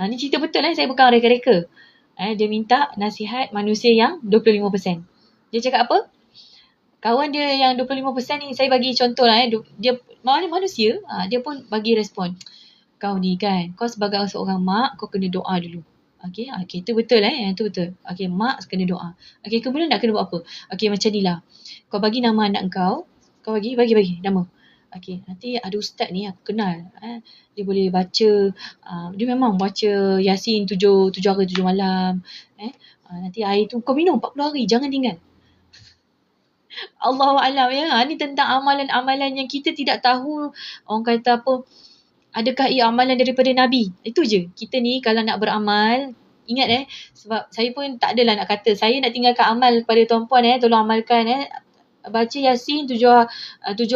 Ni cerita betul saya bukan reka-reka. Dia minta nasihat manusia yang 25%. Dia cakap apa? Kawan dia yang 25% ni, saya bagi contoh lah. Dia manusia, dia pun bagi respon. Kau ni kan, kau sebagai seorang mak, kau kena doa dulu. Okay, itu betul itu betul. Okay, mak kena doa. Okay, kemudian nak kena buat apa? Okay, macam ni lah. Kau bagi nama anak kau bagi nama. Okay, nanti ada ustaz ni aku kenal. Dia boleh baca, dia memang baca Yasin 7 hari 7 malam. Nanti air tu kau minum 40 hari, jangan tinggal. Allahu alam ya. Ni tentang amalan-amalan yang kita tidak tahu. Orang kata apa, adakah ia amalan daripada Nabi? Itu je. Kita ni kalau nak beramal, ingat sebab saya pun tak adalah nak kata saya nak tinggalkan amal kepada tuan-puan tolong amalkan baca Yasin 7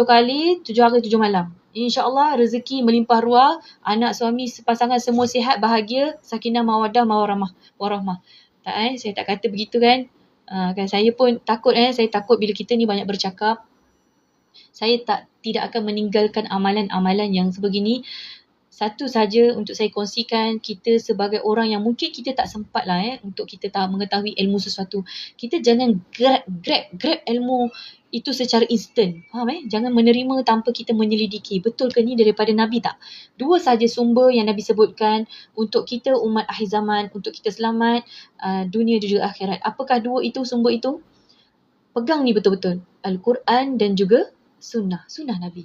kali 7 hari 7 malam. InsyaAllah rezeki melimpah ruah, anak suami sepasangan semua sihat, bahagia, sakinah mawaddah warahmah. Tak saya tak kata begitu kan. Kan saya pun takut saya takut bila kita ni banyak bercakap. Saya tidak akan meninggalkan amalan-amalan yang sebegini. Satu saja untuk saya kongsikan, kita sebagai orang yang mungkin kita tak sempat lah untuk kita mengetahui ilmu sesuatu. Kita jangan grab ilmu itu secara instan. Faham Jangan menerima tanpa kita menyelidiki. Betul ke ni daripada Nabi tak? 2 saja sumber yang Nabi sebutkan untuk kita umat akhir zaman, untuk kita selamat dunia dan juga akhirat. Apakah 2 itu sumber itu? Pegang ni betul-betul. Al-Quran dan juga sunnah Nabi.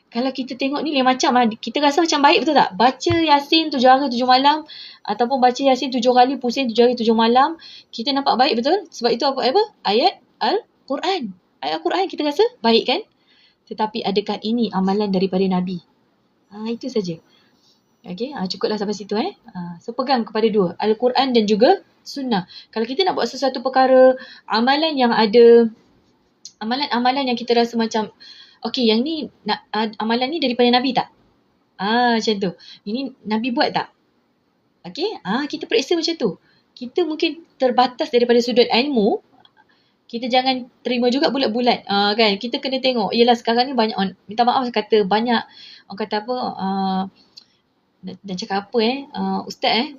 Kalau kita tengok ni lain macam kita rasa macam baik betul tak? Baca Yasin 7 hari 7 malam ataupun baca Yasin 7 kali pusing 7 hari 7 malam, kita nampak baik betul? Sebab itu apa? Ayat Al-Quran. Ayat Al-Quran kita rasa baik kan? Tetapi adakah ini amalan daripada Nabi? Itu saja. Okey, cukuplah sampai situ So pegang kepada 2, Al-Quran dan juga sunnah. Kalau kita nak buat sesuatu perkara, amalan yang ada, amalan-amalan yang kita rasa macam okey, yang ni amalan ni daripada Nabi tak? Macam tu. Ini Nabi buat tak? Okey, kita periksa macam tu. Kita mungkin terbatas daripada sudut ilmu. Kita jangan terima juga bulat-bulat. Kan? Kita kena tengok. Yelah sekarang ni banyak minta maaf kata banyak orang kata apa dan cakap apa ustaz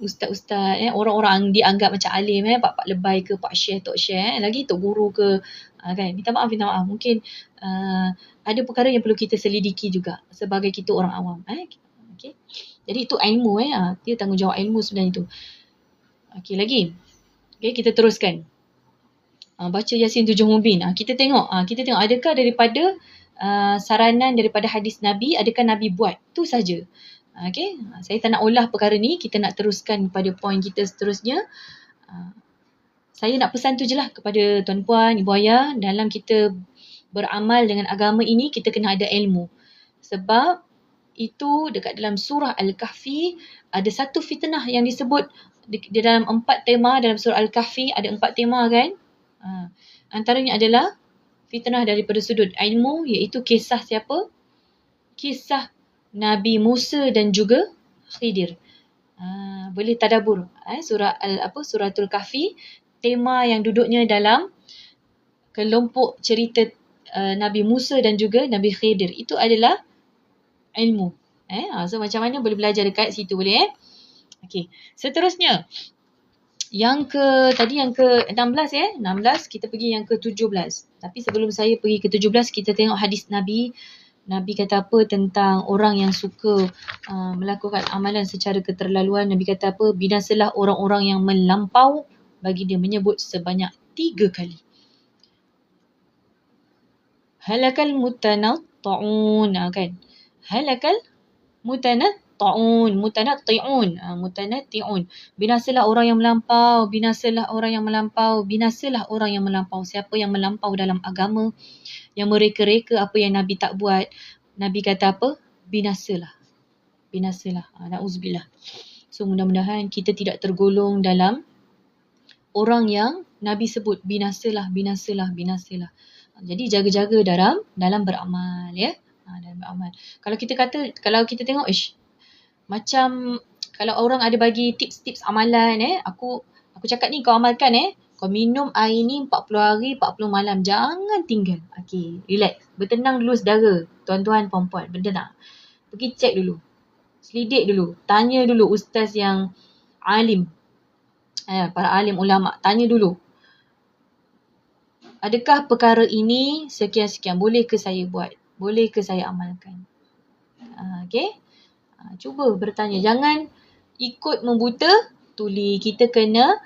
orang-orang dianggap macam alim pak lebay ke pak syekh tok syekh lagi tok guru ke kan minta maaf mungkin ada perkara yang perlu kita selidiki juga sebagai kita orang awam okey jadi itu ilmu dia tanggungjawab ilmu sebenarnya itu okey lagi kita teruskan baca Yasin 7 Mubin kita tengok adakah daripada saranan daripada hadis Nabi, adakah Nabi buat tu saja. Okay, saya tak nak ulah perkara ni, kita nak teruskan pada poin kita seterusnya. Saya nak pesan tu je lah kepada tuan-puan, ibu ayah, dalam kita beramal dengan agama ini, kita kena ada ilmu. Sebab itu dekat dalam surah Al-Kahfi, ada satu fitnah yang disebut di dalam 4 tema dalam surah Al-Kahfi, ada 4 tema kan. Antaranya adalah fitnah daripada sudut ilmu, iaitu kisah siapa? Kisah Nabi Musa dan juga Khidir. Boleh tadabbur suratul Kahfi, tema yang duduknya dalam kelompok cerita Nabi Musa dan juga Nabi Khidir. Itu adalah ilmu. So macam mana boleh belajar dekat situ boleh Okey. Seterusnya yang ke-16 16 kita pergi yang ke-17. Tapi sebelum saya pergi ke-17 kita tengok hadis Nabi. Nabi kata apa tentang orang yang suka melakukan amalan secara keterlaluan. Nabi kata apa? Binasalah orang-orang yang melampau, bagi dia menyebut sebanyak 3 kali. Halakal mutanatti'un kan? Halakal mutanatti'un. Binasalah orang yang melampau, binasalah orang yang melampau, binasalah orang yang melampau. Siapa yang melampau dalam agama, yang mereka-reka apa yang Nabi tak buat, Nabi kata apa? Binasalah. Na'udzubillah. So mudah-mudahan kita tidak tergolong dalam orang yang Nabi sebut binasalah. Jadi jaga-jaga dalam beramal dalam beramal. Kalau kita tengok macam kalau orang ada bagi tips-tips amalan aku cakap ni kau amalkan kau minum air ni 40 hari 40 malam, jangan tinggal. Okey, relax, bertenang dulu saudara, tuan-tuan puan-puan, bertenang. Pergi cek dulu, selidik dulu, tanya dulu ustaz yang alim, para alim ulama, tanya dulu, adakah perkara ini sekian-sekian, boleh ke saya buat, boleh ke saya amalkan. Okey, cuba bertanya, jangan ikut membuta tuli. Kita kena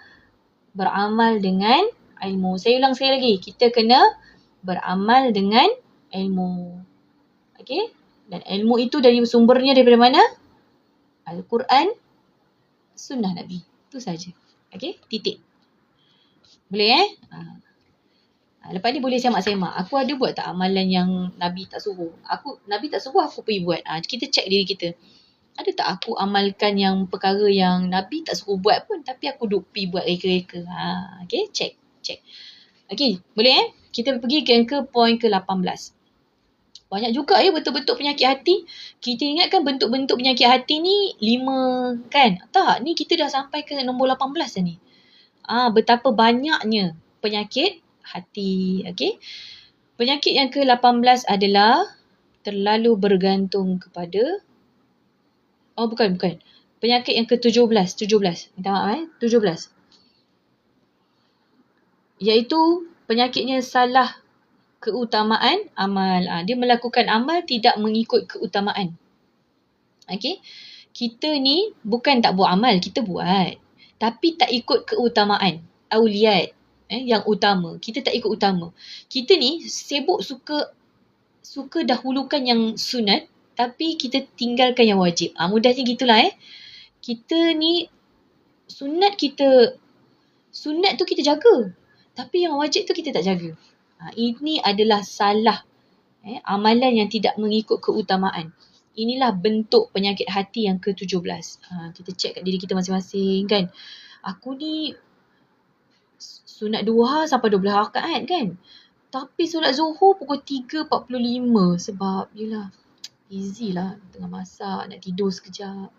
beramal dengan ilmu. Saya ulang sekali lagi, kita kena beramal dengan ilmu. Okey, dan ilmu itu dari sumbernya daripada mana? Al-Quran, sunnah Nabi. Itu saja. Okey, titik. Boleh Lepas ni boleh semak-semak. Aku ada buat tak amalan yang Nabi tak suruh? Nabi tak suruh, aku pergi buat. Kita check diri kita. Ada tak aku amalkan yang perkara yang Nabi tak suruh buat pun, tapi aku duk pergi buat reka-reka. Okay, check. Okay, boleh Kita pergi ke poin ke-18. Banyak juga betul-betul penyakit hati. Kita ingatkan bentuk-bentuk penyakit hati ni 5 kan? Tak, ni kita dah sampai ke nombor 18 dah ni. Betapa banyaknya penyakit hati. Okay. Penyakit yang ke-18 adalah terlalu bergantung kepada bukan. Penyakit yang ke-17. Minta maaf 17. Iaitu penyakitnya salah keutamaan amal. Dia melakukan amal tidak mengikut keutamaan. Okay. Kita ni bukan tak buat amal, kita buat. Tapi tak ikut keutamaan. Auliyat. Yang utama. Kita tak ikut utama. Kita ni sibuk suka dahulukan yang sunat, tapi kita tinggalkan yang wajib. Mudahnya gitulah Kita ni sunat tu kita jaga. Tapi yang wajib tu kita tak jaga. Ini adalah salah. Amalan yang tidak mengikut keutamaan. Inilah bentuk penyakit hati yang ke-17. Kita check kat diri kita masing-masing kan. Aku ni sunat duha sampai 12 rakaat kan. Tapi solat Zuhur pukul 3.45 sebab yelah easy lah tengah masak nak tidur sekejap.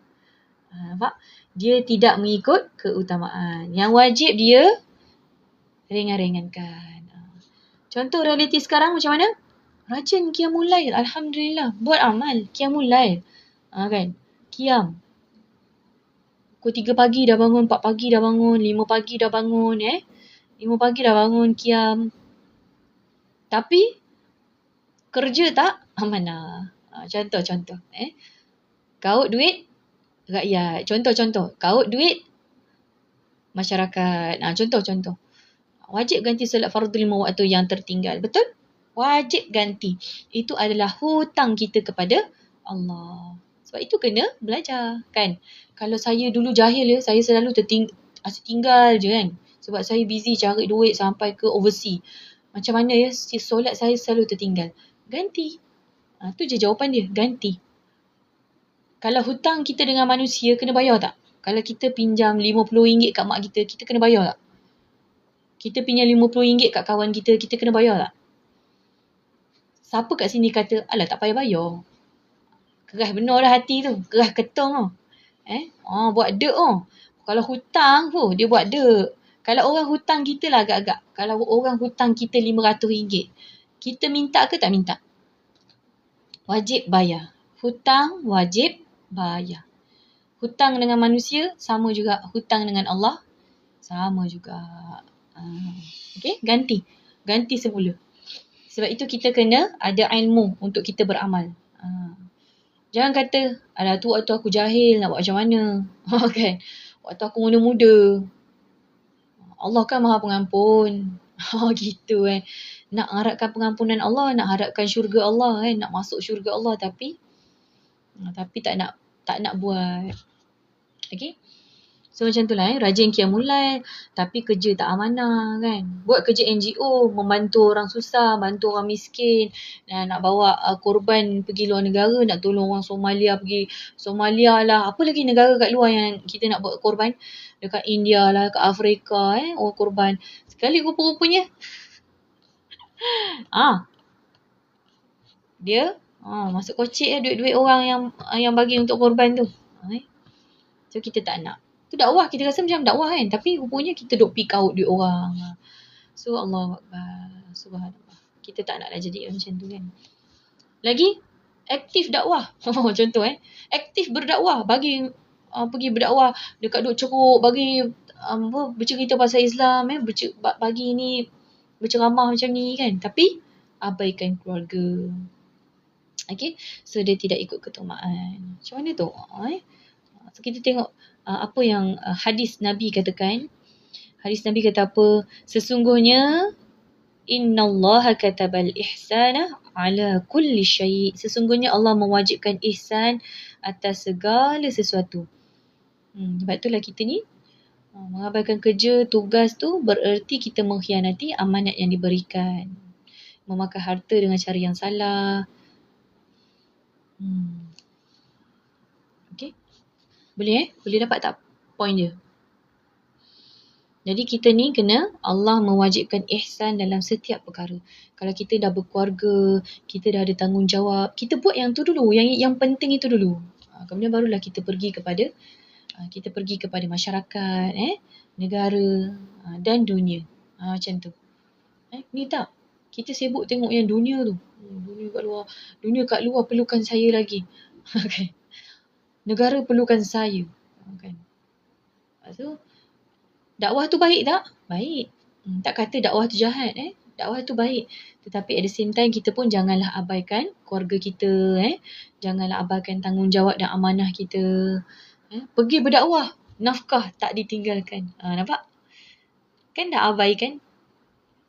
Nampak? Dia tidak mengikut keutamaan. Yang wajib dia ringan-ringankan. Contoh realiti sekarang macam mana? Rajin qiyamul lail. Alhamdulillah. Buat amal. Qiyamul lail. Kan? Qiyam. Pukul 3 pagi dah bangun. 4 pagi dah bangun. 5 pagi dah bangun. 5 pagi dah bangun. Qiyam. Tapi kerja tak? Mana? Contoh. Kaut duit rakyat. Contoh. Kaut duit masyarakat. Contoh. Wajib ganti solat fardu 5 waktu yang tertinggal. Betul? Wajib ganti. Itu adalah hutang kita kepada Allah. Sebab itu kena belajar kan. Kalau saya dulu jahil saya selalu tertinggal je kan. Sebab saya busy cari duit sampai ke overseas. Macam mana solat saya selalu tertinggal. Ganti. Tu je jawapan dia. Ganti. Kalau hutang kita dengan manusia, kena bayar tak? Kalau kita pinjam RM50 kat mak kita kena bayar tak? Kita pinjam RM50 kat kawan kita kena bayar tak? Siapa kat sini kata, alah tak payah bayar. Keras benar dah hati tu. Keras ketong buat dek Kalau hutang dia buat dek. Kalau orang hutang kita lah agak-agak. Kalau orang hutang kita RM500, kita minta ke tak minta? Wajib bayar. Hutang wajib bayar. Hutang dengan manusia sama juga. Hutang dengan Allah sama juga. Okay, ganti semula. Sebab itu kita kena ada ilmu untuk kita beramal. Jangan kata, alah tu waktu aku jahil nak buat macam mana. Kan? Waktu aku muda-muda. Allah kan maha pengampun. Gitu Nak harapkan pengampunan Allah, nak harapkan syurga Allah nak masuk syurga Allah tapi tak nak buat. Okay? So macam tu lah rajin qiyamul lail tapi kerja tak amanah kan. Buat kerja NGO, membantu orang susah, bantu orang miskin, nak bawa korban pergi luar negara, nak tolong orang Somalia pergi Somalia lah. Apa lagi negara kat luar yang kita nak buat korban? Dekat India lah, kat Afrika orang korban. Sekali rupa-rupanya dia masuk kocik duit-duit orang yang bagi untuk korban tu. So kita tak nak. Tu dakwah, kita rasa macam dakwah kan. Tapi rupanya kita duk pick out duit orang. So Allahu Akbar. Subhanallah. Kita tak naklah jadi macam tu kan. Lagi, aktif dakwah. Contoh aktif berdakwah. Pergi berdakwah dekat duk ceruk. Bagi bercerita pasal Islam. Bagi ni berceramah macam ni kan. Tapi abaikan keluarga. Okay. So dia tidak ikut keutamaan. Macam mana tu? So kita tengok apa yang hadis Nabi katakan. Hadis Nabi kata apa? Sesungguhnya innallaha katabal ihsana ala kulli syai'. Sesungguhnya Allah mewajibkan ihsan atas segala sesuatu. Sebab itulah kita ni Mengabaikan kerja, tugas tu bererti kita mengkhianati amanat yang diberikan. Memakan harta dengan cara yang salah. Okay. Boleh Boleh dapat tak point dia? Jadi kita ni kena Allah mewajibkan ihsan dalam setiap perkara. Kalau kita dah berkeluarga, kita dah ada tanggungjawab, kita buat yang tu dulu, yang penting itu dulu. Kemudian barulah kita pergi kepada masyarakat, negara dan dunia. Macam tu. Ni tak. Kita sibuk tengok yang dunia tu. Dunia kat luar perlukan saya lagi. Okay. Negara perlukan saya. Kan. So, dakwah tu baik tak? Baik. Tak kata dakwah tu jahat. Dakwah tu baik. Tetapi at the same time kita pun janganlah abaikan keluarga kita. Janganlah abaikan tanggungjawab dan amanah kita. Pergi berdakwah. Nafkah tak ditinggalkan. Nampak? Kan dah abaikan.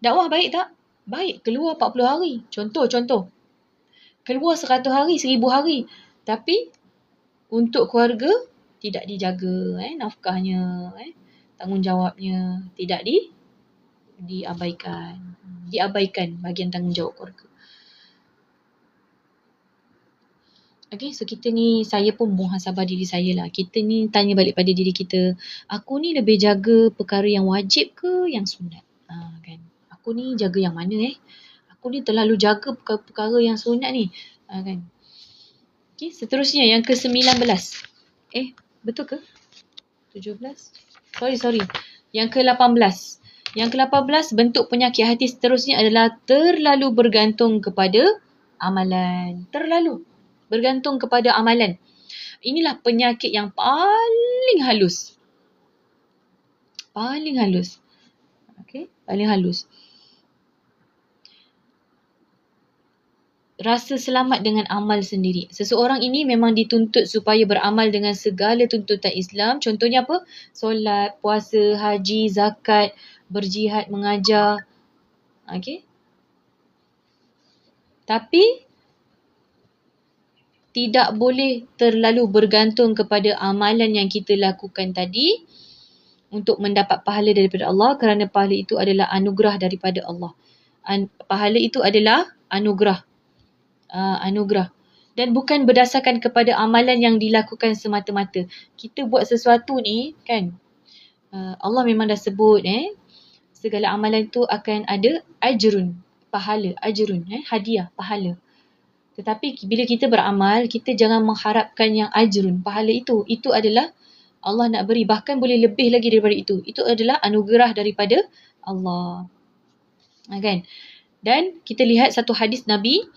Dakwah baik tak? Baik. Keluar 40 hari. Contoh. Keluar 100 hari, 1000 hari. Tapi untuk keluarga tidak dijaga. Nafkahnya. Tanggungjawabnya tidak diabaikan. Diabaikan bahagian tanggungjawab keluarga. Okay, so kita ni, saya pun muhasabah diri saya lah. Kita ni tanya balik pada diri kita. Aku ni lebih jaga perkara yang wajib ke yang sunat? Kan? Aku ni jaga yang mana Aku ni terlalu jaga perkara yang sunat ni. Kan? Okay, seterusnya yang ke-19. Betul ke? 17? Sorry. Yang ke-18. Yang ke-18, bentuk penyakit hati seterusnya adalah terlalu bergantung kepada amalan. Terlalu bergantung kepada amalan. Inilah penyakit yang paling halus. Okay, paling halus. Rasa selamat dengan amal sendiri. Seseorang ini memang dituntut supaya beramal dengan segala tuntutan Islam. Contohnya apa? Solat, puasa, haji, zakat, berjihad, mengajar. Okay. Tapi tidak boleh terlalu bergantung kepada amalan yang kita lakukan tadi untuk mendapat pahala daripada Allah, kerana pahala itu adalah anugerah daripada Allah. Pahala itu adalah anugerah. Dan bukan berdasarkan kepada amalan yang dilakukan semata-mata. Kita buat sesuatu ni kan, Allah memang dah sebut segala amalan tu akan ada ajrun, pahala, hadiah, pahala. Tetapi bila kita beramal, kita jangan mengharapkan yang ajrun, pahala itu. Itu adalah Allah nak beri, bahkan boleh lebih lagi daripada itu. Itu adalah anugerah daripada Allah. Kan? Dan kita lihat satu hadis Nabi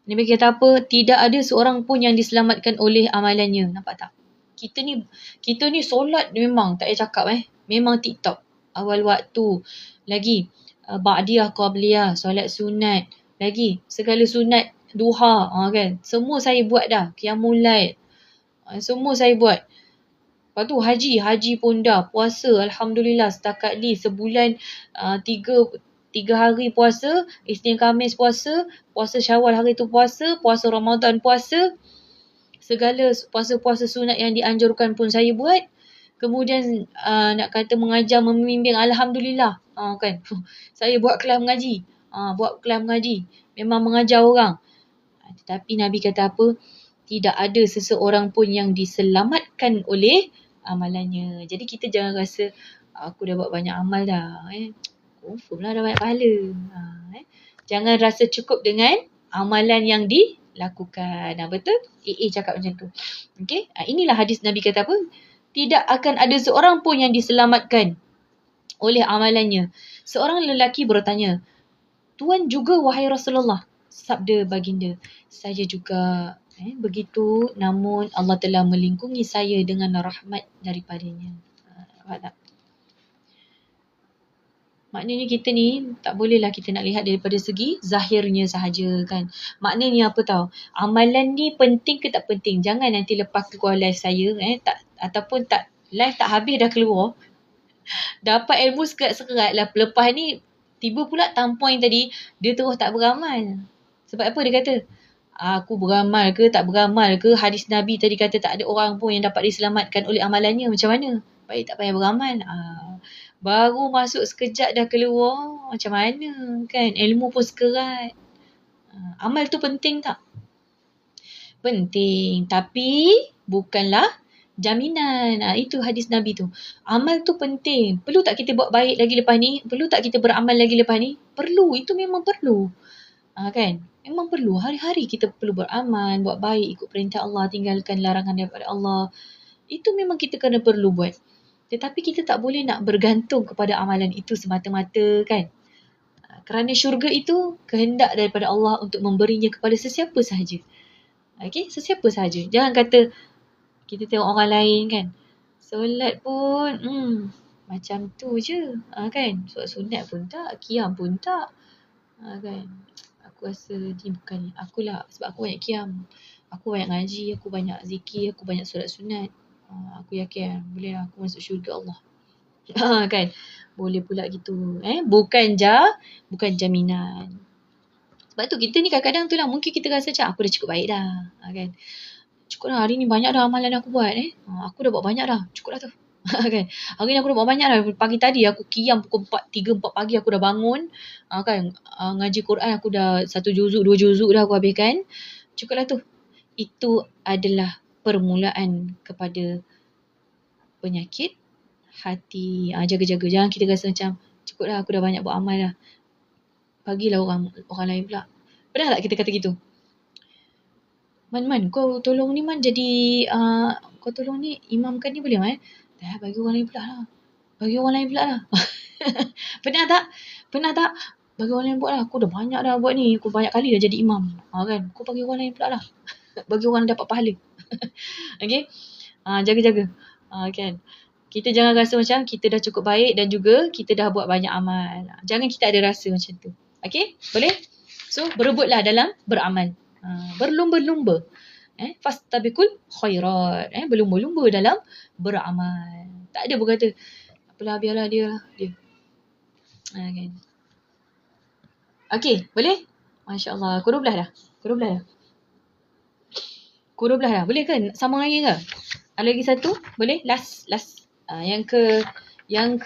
kata apa? Tidak ada seorang pun yang diselamatkan oleh amalannya. Nampak tak? Kita ni solat memang tak payah cakap Memang TikTok. Awal waktu. Lagi ba'diyah, qabliyah, solat sunat. Lagi segala sunat, duha, kan? Semua saya buat dah. Qiyamul lail. Semua saya buat. Lepas tu haji pun dah. Puasa, alhamdulillah setakat ni sebulan 3 hari puasa, Isnin Khamis puasa Syawal hari tu puasa Ramadan puasa, segala puasa-puasa sunat yang dianjurkan pun saya buat. Kemudian nak kata mengajar, membimbing, alhamdulillah. Kan? Saya buat kelas mengaji. Memang mengajar orang. Tetapi Nabi kata apa? Tidak ada seseorang pun yang diselamatkan oleh amalannya. Jadi kita jangan rasa aku dah buat banyak amal dah. Confirm lah dah banyak pahala. Jangan rasa cukup dengan amalan yang dilakukan. Betul? Cakap macam tu. Okay? Inilah hadis Nabi kata apa? Tidak akan ada seorang pun yang diselamatkan oleh amalannya. Seorang lelaki bertanya, Tuan juga wahai Rasulullah? Sabda baginda, saya juga begitu, namun Allah telah melingkungi saya dengan rahmat daripadanya. Nampak tak? Maknanya kita ni tak bolehlah kita nak lihat daripada segi zahirnya sahaja kan. Maknanya apa tahu? Amalan ni penting ke tak penting? Jangan nanti lepas keluar live saya ataupun tak live tak habis dah keluar. Dapat ilmu sekerat-sekerat lah. Lepas ni tiba pula tampoint tadi dia terus tak beramal. Sebab apa dia kata? Aku beramal ke tak beramal ke? Hadis Nabi tadi kata tak ada orang pun yang dapat diselamatkan oleh amalannya. Macam mana? baik tak payah beramal. Baru masuk sekejap dah keluar, macam mana kan? Ilmu pun sekerat. Amal tu penting tak? Penting. Tapi bukanlah jaminan. Itu hadis Nabi tu. Amal tu penting. Perlu tak kita buat baik lagi lepas ni? Perlu tak kita beramal lagi lepas ni? Perlu. Itu memang perlu. Kan? Memang perlu. Hari-hari kita perlu beramal, buat baik, ikut perintah Allah, tinggalkan larangan daripada Allah. Itu memang kita kena perlu buat. Tetapi kita tak boleh nak bergantung kepada amalan itu semata-mata kan. Kerana syurga itu kehendak daripada Allah untuk memberinya kepada sesiapa sahaja. Okay, sesiapa sahaja. Jangan kata kita tengok orang lain kan. Solat pun macam tu je. Kan. Solat sunat pun tak. Qiyam pun tak. Kan. Aku rasa ni bukan akulah. Sebab aku banyak qiyam. Aku banyak ngaji. Aku banyak zikir. Aku banyak solat sunat. Aku yakin boleh aku masuk syurga Allah. Kan. Boleh pula gitu. Bukan jaminan. Sebab tu kita ni kadang-kadang tu lah. Mungkin kita rasa macam aku dah cukup baik dah. Kan. Cukup dah hari ni banyak dah amalan aku buat. Aku dah buat banyak dah. Cukup dah tu. Kan. Hari ni aku dah buat banyak dah. Pagi tadi aku qiyam pukul 3-4 pagi aku dah bangun. Kan. Ngaji Quran aku dah 1 juzuk, 2 juzuk dah aku habiskan. Cukup lah tu. Itu adalah permulaan kepada penyakit hati. Jaga-jaga. Jangan kita rasa macam cukup dah aku dah banyak buat amal dah. Bagilah orang lain pula. Pernah tak kita kata gitu? Man, kau tolong ni Man jadi, kau tolong ni imamkan ni boleh Man? Dah bagi orang lain pula lah. Bagi orang lain pula lah. Pernah tak? Bagi orang lain buat lah. Aku dah banyak dah buat ni. Aku banyak kali dah jadi imam. Kan? Kau bagi orang lain pula lah. Bagi orang dapat pahala. Okay? Jaga-jaga. Kan? Kita jangan rasa macam kita dah cukup baik dan juga kita dah buat banyak amal. Jangan kita ada rasa macam tu. Okay? Boleh? So, berebutlah dalam beramal. Berlumba-lumba. Fastabiqul khairat. Berlumba-lumba dalam beramal. Tak ada pun kata, apalah biarlah dia. Kan? Okay, boleh? Masya Allah. Pukul 12 dah. Pukul 12 dah. Boleh kan? Sambung lagi ke? Ada lagi satu? Boleh? Last. Yang ke-19. Yang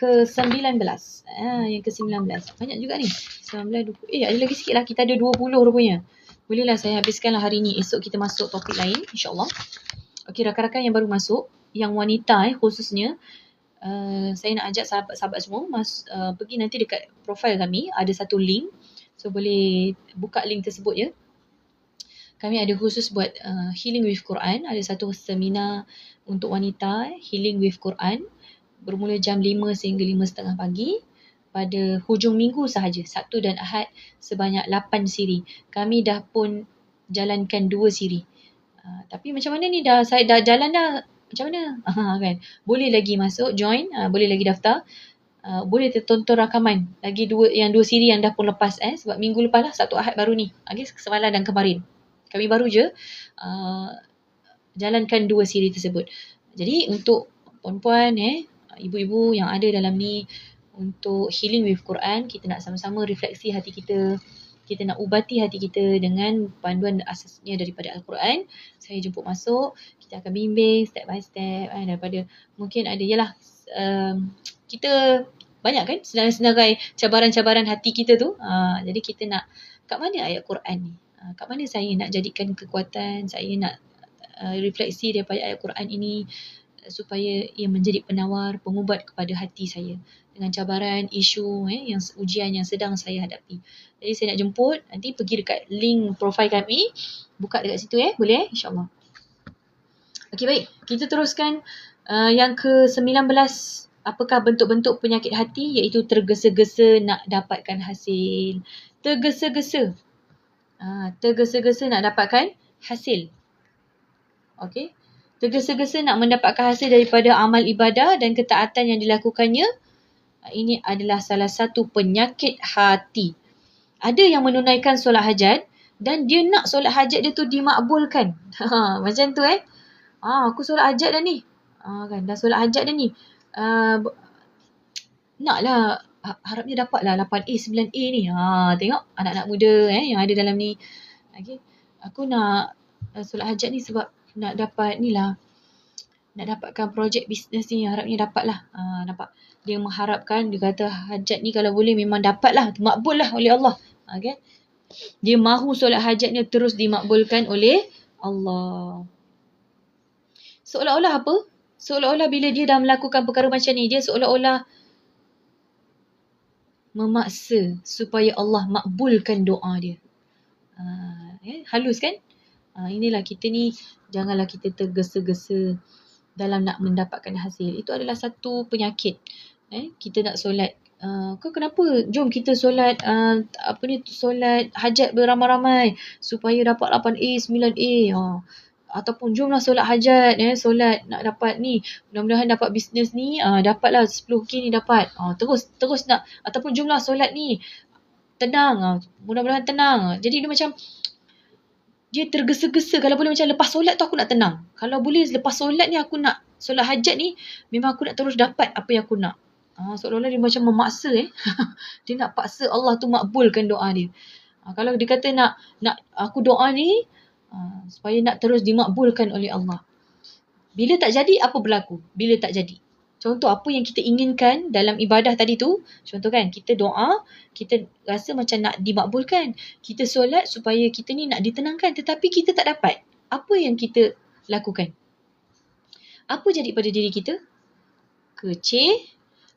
ke-19. Banyak juga ni. 19, 20. Ada lagi sikit lah. Kita ada 20 rupanya. Bolehlah saya habiskanlah hari ni. Esok kita masuk topik lain. InsyaAllah. Okey, rakan-rakan yang baru masuk. Yang wanita khususnya. Saya nak ajak sahabat-sahabat semua. Pergi nanti dekat profil kami. Ada satu link. So boleh buka link tersebut ya. Kami ada khusus buat Healing with Quran. Ada satu seminar untuk wanita. Healing with Quran. Bermula jam 5 sehingga 5.30 pagi. Pada hujung minggu sahaja, Sabtu dan Ahad, sebanyak 8 siri. Kami dah pun jalankan 2 siri. Tapi macam mana ni saya dah jalan dah. Macam mana? Kan? Boleh lagi masuk, join, boleh lagi daftar. Boleh tonton rakaman. Lagi 2 siri yang dah pun lepas. Sebab minggu lepas lah, Sabtu Ahad baru ni. Semalam dan kemarin. Kami baru je jalankan 2 siri tersebut. Jadi untuk puan-puan, ibu-ibu yang ada dalam ni, untuk healing with Quran, kita nak sama-sama refleksi hati kita. Kita nak ubati hati kita dengan panduan asasnya daripada Al-Quran. Saya jemput masuk. Kita akan bimbing step by step. Daripada mungkin ada, kita banyak kan senarai cabaran-cabaran hati kita tu. Jadi kita nak, kat mana ayat Quran ni? Kat mana saya nak jadikan kekuatan, saya nak refleksi daripada ayat Quran ini supaya ia menjadi penawar, pengubat kepada hati saya dengan cabaran, isu, yang ujian yang sedang saya hadapi. Jadi saya nak jemput, nanti pergi dekat link profil kami, buka dekat situ boleh insyaAllah. Okey, baik, kita teruskan yang ke-19. Apakah bentuk-bentuk penyakit hati? Iaitu tergesa-gesa nak dapatkan hasil. Tergesa-gesa nak dapatkan hasil. Okey. Tergesa-gesa nak mendapatkan hasil daripada amal ibadah dan ketaatan yang dilakukannya. Ini adalah salah satu penyakit hati. Ada yang menunaikan solat hajat dan dia nak solat hajat dia tu dimakbulkan. Macam tu aku solat hajat dah ni. Kan dah solat hajat dah ni. Naklah, harapnya dapatlah 8A 9A ni. Tengok anak-anak muda yang ada dalam ni. Okay. Aku nak solat hajat ni sebab nak dapat ni lah. nak dapatkan projek bisnes ni, harapnya dapat lah. Nampak? Dia mengharapkan, dia kata hajat ni kalau boleh memang dapat lah, makbul lah oleh Allah. Okay? Dia mahu solat hajatnya terus dimakbulkan oleh Allah. Seolah-olah apa? Seolah-olah bila dia dah melakukan perkara macam ni, dia seolah-olah memaksa supaya Allah makbulkan doa dia. Halus kan? Inilah kita ni, janganlah kita tergesa-gesa dalam nak mendapatkan hasil. Itu adalah satu penyakit. Kita nak solat. Kau kenapa? Jom kita solat solat hajat beramai-ramai supaya dapat 8A, 9A. Ataupun jomlah solat hajat, solat nak dapat ni, mudah-mudahan dapat bisnes ni, dapatlah 10K ni dapat. Terus nak, ataupun jomlah solat ni, tenang, mudah-mudahan tenang. Jadi dia macam dia tergesa-gesa. Kalau boleh macam lepas solat tu aku nak tenang. Kalau boleh lepas solat ni aku nak, solat hajat ni memang aku nak terus dapat apa yang aku nak. Seolah-olah dia macam memaksa. Dia nak paksa Allah tu makbulkan doa dia. Kalau dia kata nak aku doa ni supaya nak terus dimakbulkan oleh Allah. Bila tak jadi, apa berlaku? Bila tak jadi. Contoh apa yang kita inginkan dalam ibadah tadi tu, contoh kan, kita doa, kita rasa macam nak dimakbulkan. Kita solat supaya kita ni nak ditenangkan, tetapi kita tak dapat. Apa yang kita lakukan? Apa jadi pada diri kita?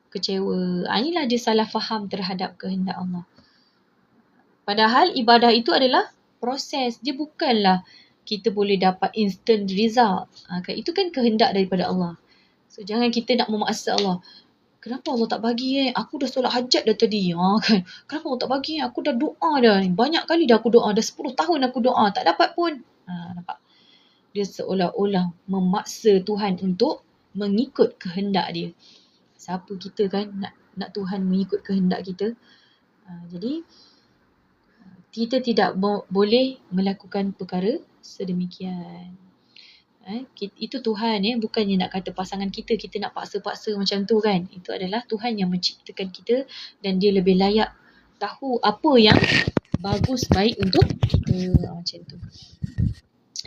Kecewa. Inilah dia salah faham terhadap kehendak Allah. Padahal ibadah itu adalah proses. Dia bukanlah kita boleh dapat instant result. Itu kan kehendak daripada Allah. So jangan kita nak memaksa Allah. Kenapa Allah tak bagi Aku dah solat hajat dah tadi. Kan? Kenapa Allah tak bagi Aku dah doa dah. Banyak kali dah aku doa. Dah 10 tahun aku doa. Tak dapat pun. Nampak? Dia seolah-olah memaksa Tuhan untuk mengikut kehendak dia. Siapa kita kan nak Tuhan mengikut kehendak kita. Jadi kita tidak boleh melakukan perkara sedemikian. Itu Tuhan bukannya nak kata pasangan kita nak paksa-paksa macam tu kan. Itu adalah Tuhan yang menciptakan kita dan dia lebih layak tahu apa yang bagus, baik untuk kita. Macam tu.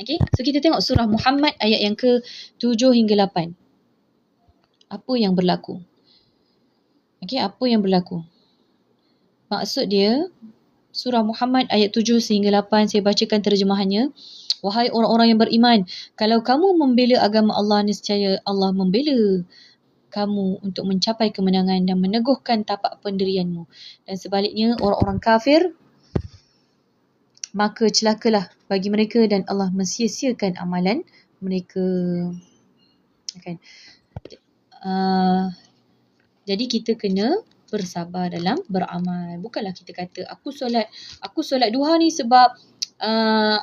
Okay, so kita tengok surah Muhammad ayat yang ke-7 hingga 8. Apa yang berlaku? Okay, apa yang berlaku? Maksud dia, surah Muhammad ayat 7 sehingga 8, saya bacakan terjemahannya. Wahai orang-orang yang beriman, kalau kamu membela agama Allah, nescaya Allah membela kamu untuk mencapai kemenangan dan meneguhkan tapak pendirianmu. Dan sebaliknya, orang-orang kafir, maka celakalah bagi mereka dan Allah mensia-siakan amalan mereka. Okay. Jadi kita kena bersabar dalam beramal. Bukanlah kita kata aku solat duha ni sebab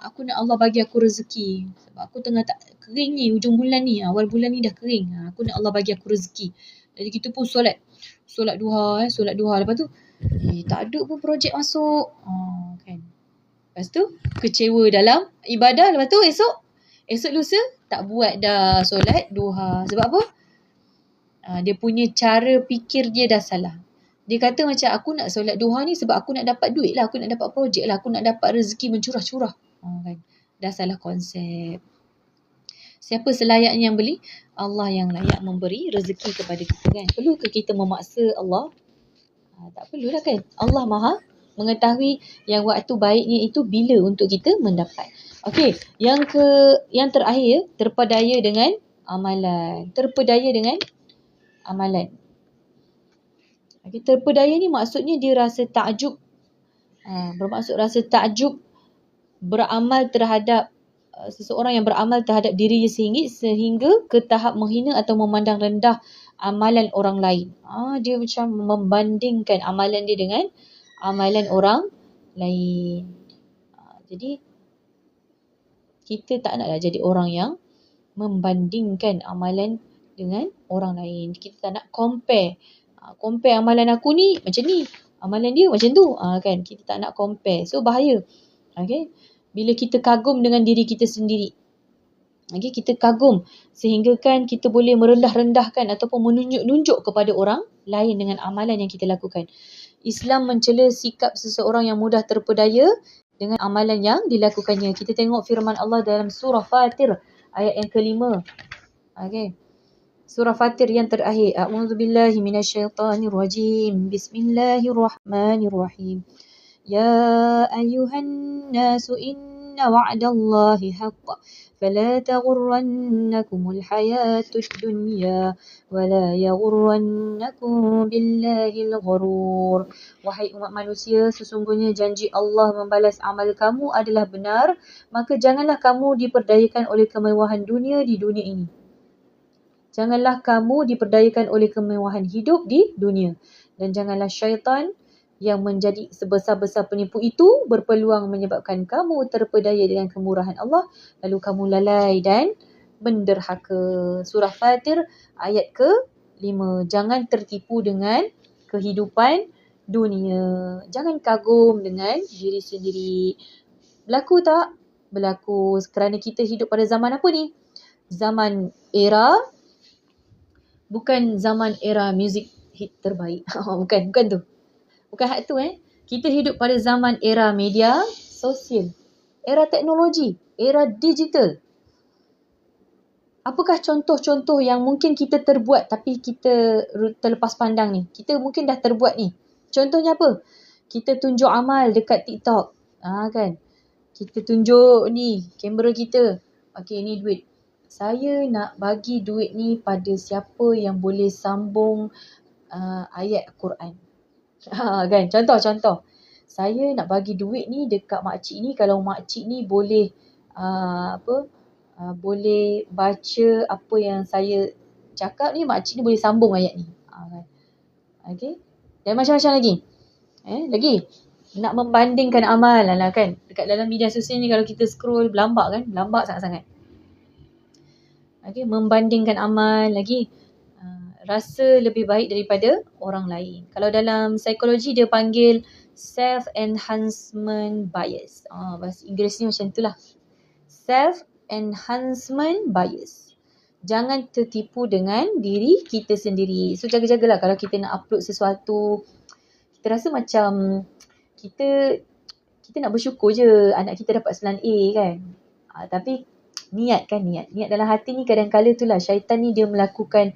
aku nak Allah bagi aku rezeki. Sebab aku tengah tak kering ni, hujung bulan ni, awal bulan ni dah kering. Aku nak Allah bagi aku rezeki. Jadi kita pun solat duha. Lepas tu tak ada pun projek masuk. Kan. Lepas tu kecewa dalam ibadah. Lepas tu esok lusa tak buat dah solat duha. Sebab apa? Dia punya cara fikir dia dah salah. Dia kata macam aku nak solat duha ni sebab aku nak dapat duit lah. Aku nak dapat projek lah. Aku nak dapat rezeki mencurah-curah. Kan? Dah salah konsep. Siapa selayaknya yang beli? Allah yang layak memberi rezeki kepada kita kan. Perlu ke kita memaksa Allah? Tak perlulah kan. Allah Maha mengetahui yang waktu baiknya itu bila untuk kita mendapat. Okey, yang terakhir, terpedaya dengan amalan. Terpedaya dengan amalan. Okay, terpedaya ni maksudnya dia rasa takjub. Bermaksud rasa takjub beramal terhadap seseorang yang beramal terhadap dirinya sehingga ke tahap menghina atau memandang rendah amalan orang lain. Dia macam membandingkan amalan dia dengan amalan orang lain. Jadi kita tak naklah jadi orang yang membandingkan amalan dengan orang lain. Kita tak nak compare amalan aku ni macam ni, amalan dia macam tu. Kan kita tak nak compare. So bahaya. Okay? Bila kita kagum dengan diri kita sendiri. Okay? Kita kagum sehingga kan kita boleh merendah-rendahkan ataupun menunjuk-nunjuk kepada orang lain dengan amalan yang kita lakukan. Islam mencela sikap seseorang yang mudah terpedaya dengan amalan yang dilakukannya. Kita tengok firman Allah dalam surah Fatir ayat yang ke-5. Okay. Surah Fatir yang terakhir. A'udzubillahi minasyaitanirrajim. Bismillahirrahmanirrahim. Ya ayyuhan nasu inna wa'dallahi haqq. فلا تغرنكم الحياة الدنيا ولا يغرنكم بالله الغرور. Wahai umat manusia, sesungguhnya janji Allah membalas amal kamu adalah benar, maka janganlah kamu diperdayakan oleh kemewahan dunia di dunia ini. Janganlah kamu diperdayakan oleh kemewahan hidup di dunia. Dan janganlah syaitan yang menjadi sebesar-besar penipu itu berpeluang menyebabkan kamu terpedaya dengan kemurahan Allah, lalu kamu lalai dan menderhaka. Surah Fatir ayat ke-5. Jangan tertipu dengan kehidupan dunia. Jangan kagum dengan diri sendiri. Berlaku tak? Berlaku kerana kita hidup pada zaman apa ni? Zaman era, bukan zaman era muzik hit terbaik. Bukan tu. Bukan hak tu Kita hidup pada zaman era media sosial, era teknologi, era digital. Apakah contoh-contoh yang mungkin kita terbuat tapi kita terlepas pandang ni? Kita mungkin dah terbuat ni. Contohnya apa? Kita tunjuk amal dekat TikTok. Kan? Kita tunjuk ni kamera kita. Okay, ni duit. Saya nak bagi duit ni pada siapa yang boleh sambung ayat Quran. Kan? Contoh. Saya nak bagi duit ni dekat makcik ni kalau makcik ni boleh boleh baca apa yang saya cakap ni, makcik ni boleh sambung ayat ni. Kan? Okay? Dan macam-macam lagi. Lagi nak membandingkan amal lah kan. Dekat dalam media sosial ni kalau kita scroll berlambak kan, berlambak sangat-sangat. Okay? Membandingkan amal lagi. Rasa lebih baik daripada orang lain. Kalau dalam psikologi dia panggil self-enhancement bias. Bahasa Inggeris ni macam itulah. Self-enhancement bias. Jangan tertipu dengan diri kita sendiri. So jaga-jagalah kalau kita nak upload sesuatu. Kita rasa macam kita nak bersyukur je anak kita dapat 9A kan. Tapi niat dalam hati ni kadang-kadang itulah syaitan ni dia melakukan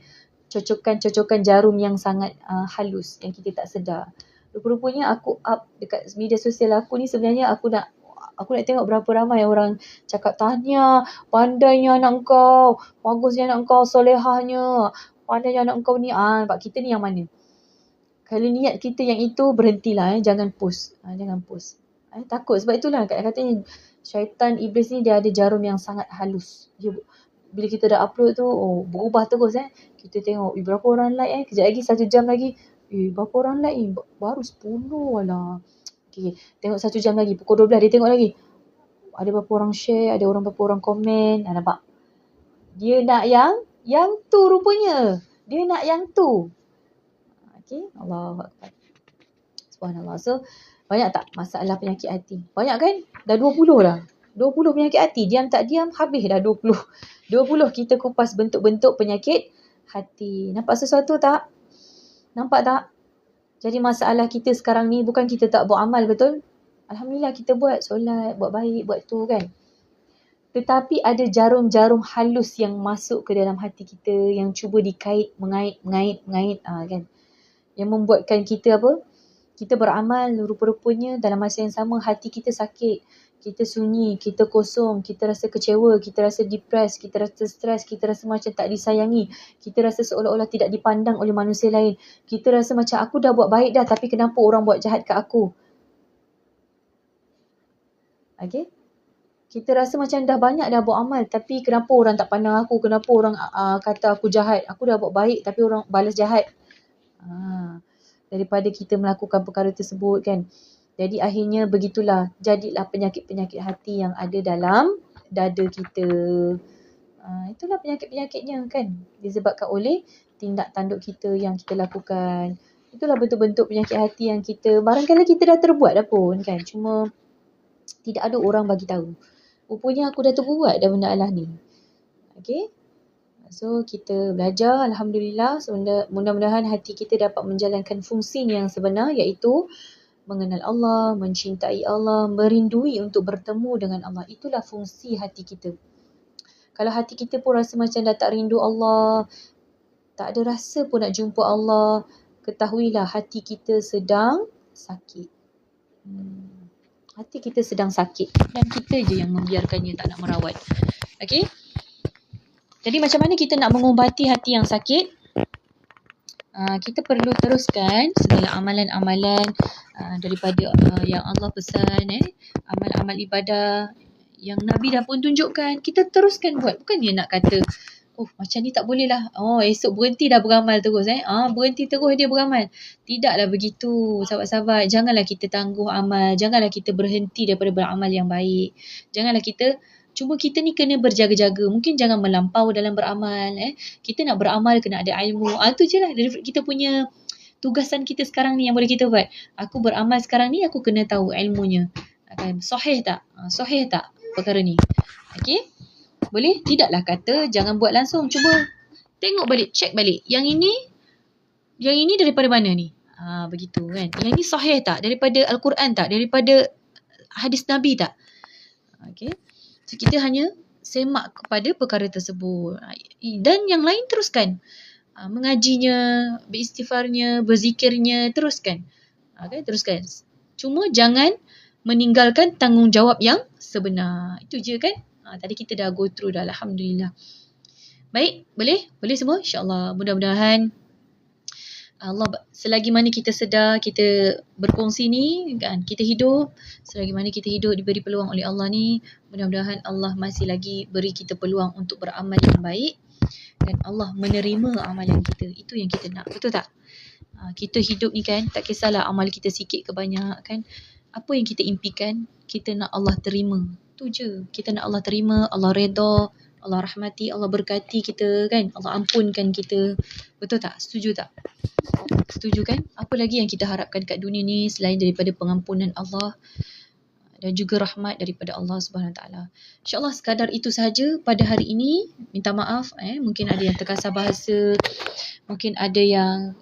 cocokan jarum yang sangat halus yang kita tak sedar. Rupa-rupanya aku up dekat media sosial aku ni sebenarnya aku nak tengok berapa ramai orang cakap tahniah, pandainya anak kau, bagusnya anak kau, solehahnya, pandainya anak kau ni. Nampak kita ni yang mana? Kalau niat kita yang itu berhentilah jangan post. Jangan post. Takut sebab itulah katanya syaitan iblis ni dia ada jarum yang sangat halus. Bila kita dah upload tu, berubah terus Kita tengok, berapa orang like Kejap lagi 1 jam lagi, berapa orang like ni? Baru 10 lah. Okay, tengok 1 jam lagi, pukul 12 dia tengok lagi. Ada berapa orang share, ada berapa orang komen. Nampak? Dia nak yang tu rupanya. Dia nak yang tu. Okay, Allahu Akbar. Subhanallah. So, banyak tak masalah penyakit hati? Banyak kan? Dah 20 dah. 20 penyakit hati. Diam tak diam, habis dah 20. 20 kita kupas bentuk-bentuk penyakit hati. Nampak sesuatu tak? Nampak tak? Jadi masalah kita sekarang ni bukan kita tak buat amal, betul? Alhamdulillah kita buat solat, buat baik, buat tu kan. Tetapi ada jarum-jarum halus yang masuk ke dalam hati kita yang cuba mengait kan. Yang membuatkan kita apa? Kita beramal, rupa-rupanya dalam masa yang sama hati kita sakit. Kita sunyi, kita kosong, kita rasa kecewa, kita rasa depressed, kita rasa stres, kita rasa macam tak disayangi. Kita rasa seolah-olah tidak dipandang oleh manusia lain. Kita rasa macam aku dah buat baik dah tapi kenapa orang buat jahat kat aku? Okay? Kita rasa macam dah banyak dah buat amal tapi kenapa orang tak pandang aku? Kenapa orang kata aku jahat? Aku dah buat baik tapi orang balas jahat. Daripada kita melakukan perkara tersebut kan. Jadi akhirnya begitulah, jadilah penyakit-penyakit hati yang ada dalam dada kita. Itulah penyakit-penyakitnya kan. Disebabkan oleh tindak tanduk kita yang kita lakukan. Itulah bentuk-bentuk penyakit hati yang kita, barangkali kita dah terbuat dah pun kan. Cuma tidak ada orang bagi tahu. Rupanya aku dah terbuat dah benda Allah ni. Okay. So kita belajar, Alhamdulillah. Mudah-mudahan hati kita dapat menjalankan fungsi yang sebenar iaitu mengenal Allah, mencintai Allah, merindui untuk bertemu dengan Allah. Itulah fungsi hati kita. Kalau hati kita pun rasa macam dah tak rindu Allah, tak ada rasa pun nak jumpa Allah, ketahuilah hati kita sedang sakit. Hati kita sedang sakit dan kita je yang membiarkannya tak nak merawat. Okay? Jadi macam mana kita nak mengubati hati yang sakit? Kita perlu teruskan segala amalan-amalan daripada yang Allah pesan, amal-amal ibadah yang Nabi dah pun tunjukkan. Kita teruskan buat. Bukannya nak kata, oh macam ni tak boleh lah. Oh esok berhenti dah beramal terus. Berhenti terus dia beramal. Tidaklah begitu sahabat-sahabat. Janganlah kita tangguh amal. Janganlah kita berhenti daripada beramal yang baik. Janganlah kita, cuma kita ni kena berjaga-jaga. Mungkin jangan melampau dalam beramal. Kita nak beramal kena ada ilmu. Itu je lah. Kita punya tugasan kita sekarang ni yang boleh kita buat. Aku beramal sekarang ni, aku kena tahu ilmunya. Sahih tak? Sahih tak perkara ni? Okay? Boleh? Tidaklah kata jangan buat langsung. Cuba tengok balik, check balik. Yang ini daripada mana ni? Begitu kan. Yang ni sahih tak? Daripada Al-Quran tak? Daripada hadis Nabi tak? Okay. So, kita hanya semak kepada perkara tersebut. Dan yang lain teruskan. Mengajinya, beristighfarnya, berzikirnya, teruskan. Okay, teruskan. Cuma jangan meninggalkan tanggungjawab yang sebenar. Itu je kan? Tadi kita dah go through dah. Alhamdulillah. Baik, boleh? Boleh semua? InsyaAllah. Mudah-mudahan Allah, selagi mana kita sedar, kita berkongsi ni kan, kita hidup, selagi mana kita hidup diberi peluang oleh Allah ni, mudah-mudahan Allah masih lagi beri kita peluang untuk beramal yang baik dan Allah menerima amalan kita. Itu yang kita nak, betul tak? Kita hidup ni kan, tak kisahlah amal kita sikit ke banyak kan, apa yang kita impikan, kita nak Allah terima. Tu je, kita nak Allah terima, Allah redha, Allah rahmati, Allah berkati kita kan, Allah ampunkan kita. Betul tak? Setuju tak? Setuju kan? Apa lagi yang kita harapkan kat dunia ni selain daripada pengampunan Allah dan juga rahmat daripada Allah Subhanahu Wa Taala. InsyaAllah sekadar itu sahaja pada hari ini. Minta maaf, mungkin ada yang terkasar bahasa, mungkin ada yang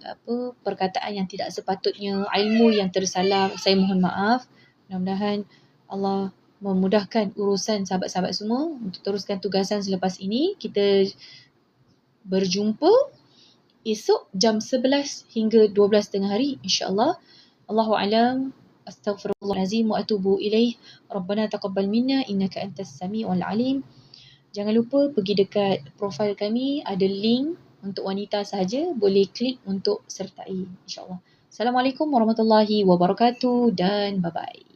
perkataan yang tidak sepatutnya, ilmu yang tersalah. Saya mohon maaf. Mudah-mudahan Allah memudahkan urusan sahabat-sahabat semua untuk teruskan tugasan selepas ini. Kita berjumpa esok jam 11 hingga 12 tengah hari insya-Allah. Allahu a'lam. Astaghfirullahalazim wa atubu ilaih. Rabbana taqabbal minna innaka antas samiul alim. Jangan lupa pergi dekat profil kami, ada link untuk wanita sahaja, boleh klik untuk sertai insya-Allah. Assalamualaikum warahmatullahi wabarakatuh dan bye-bye.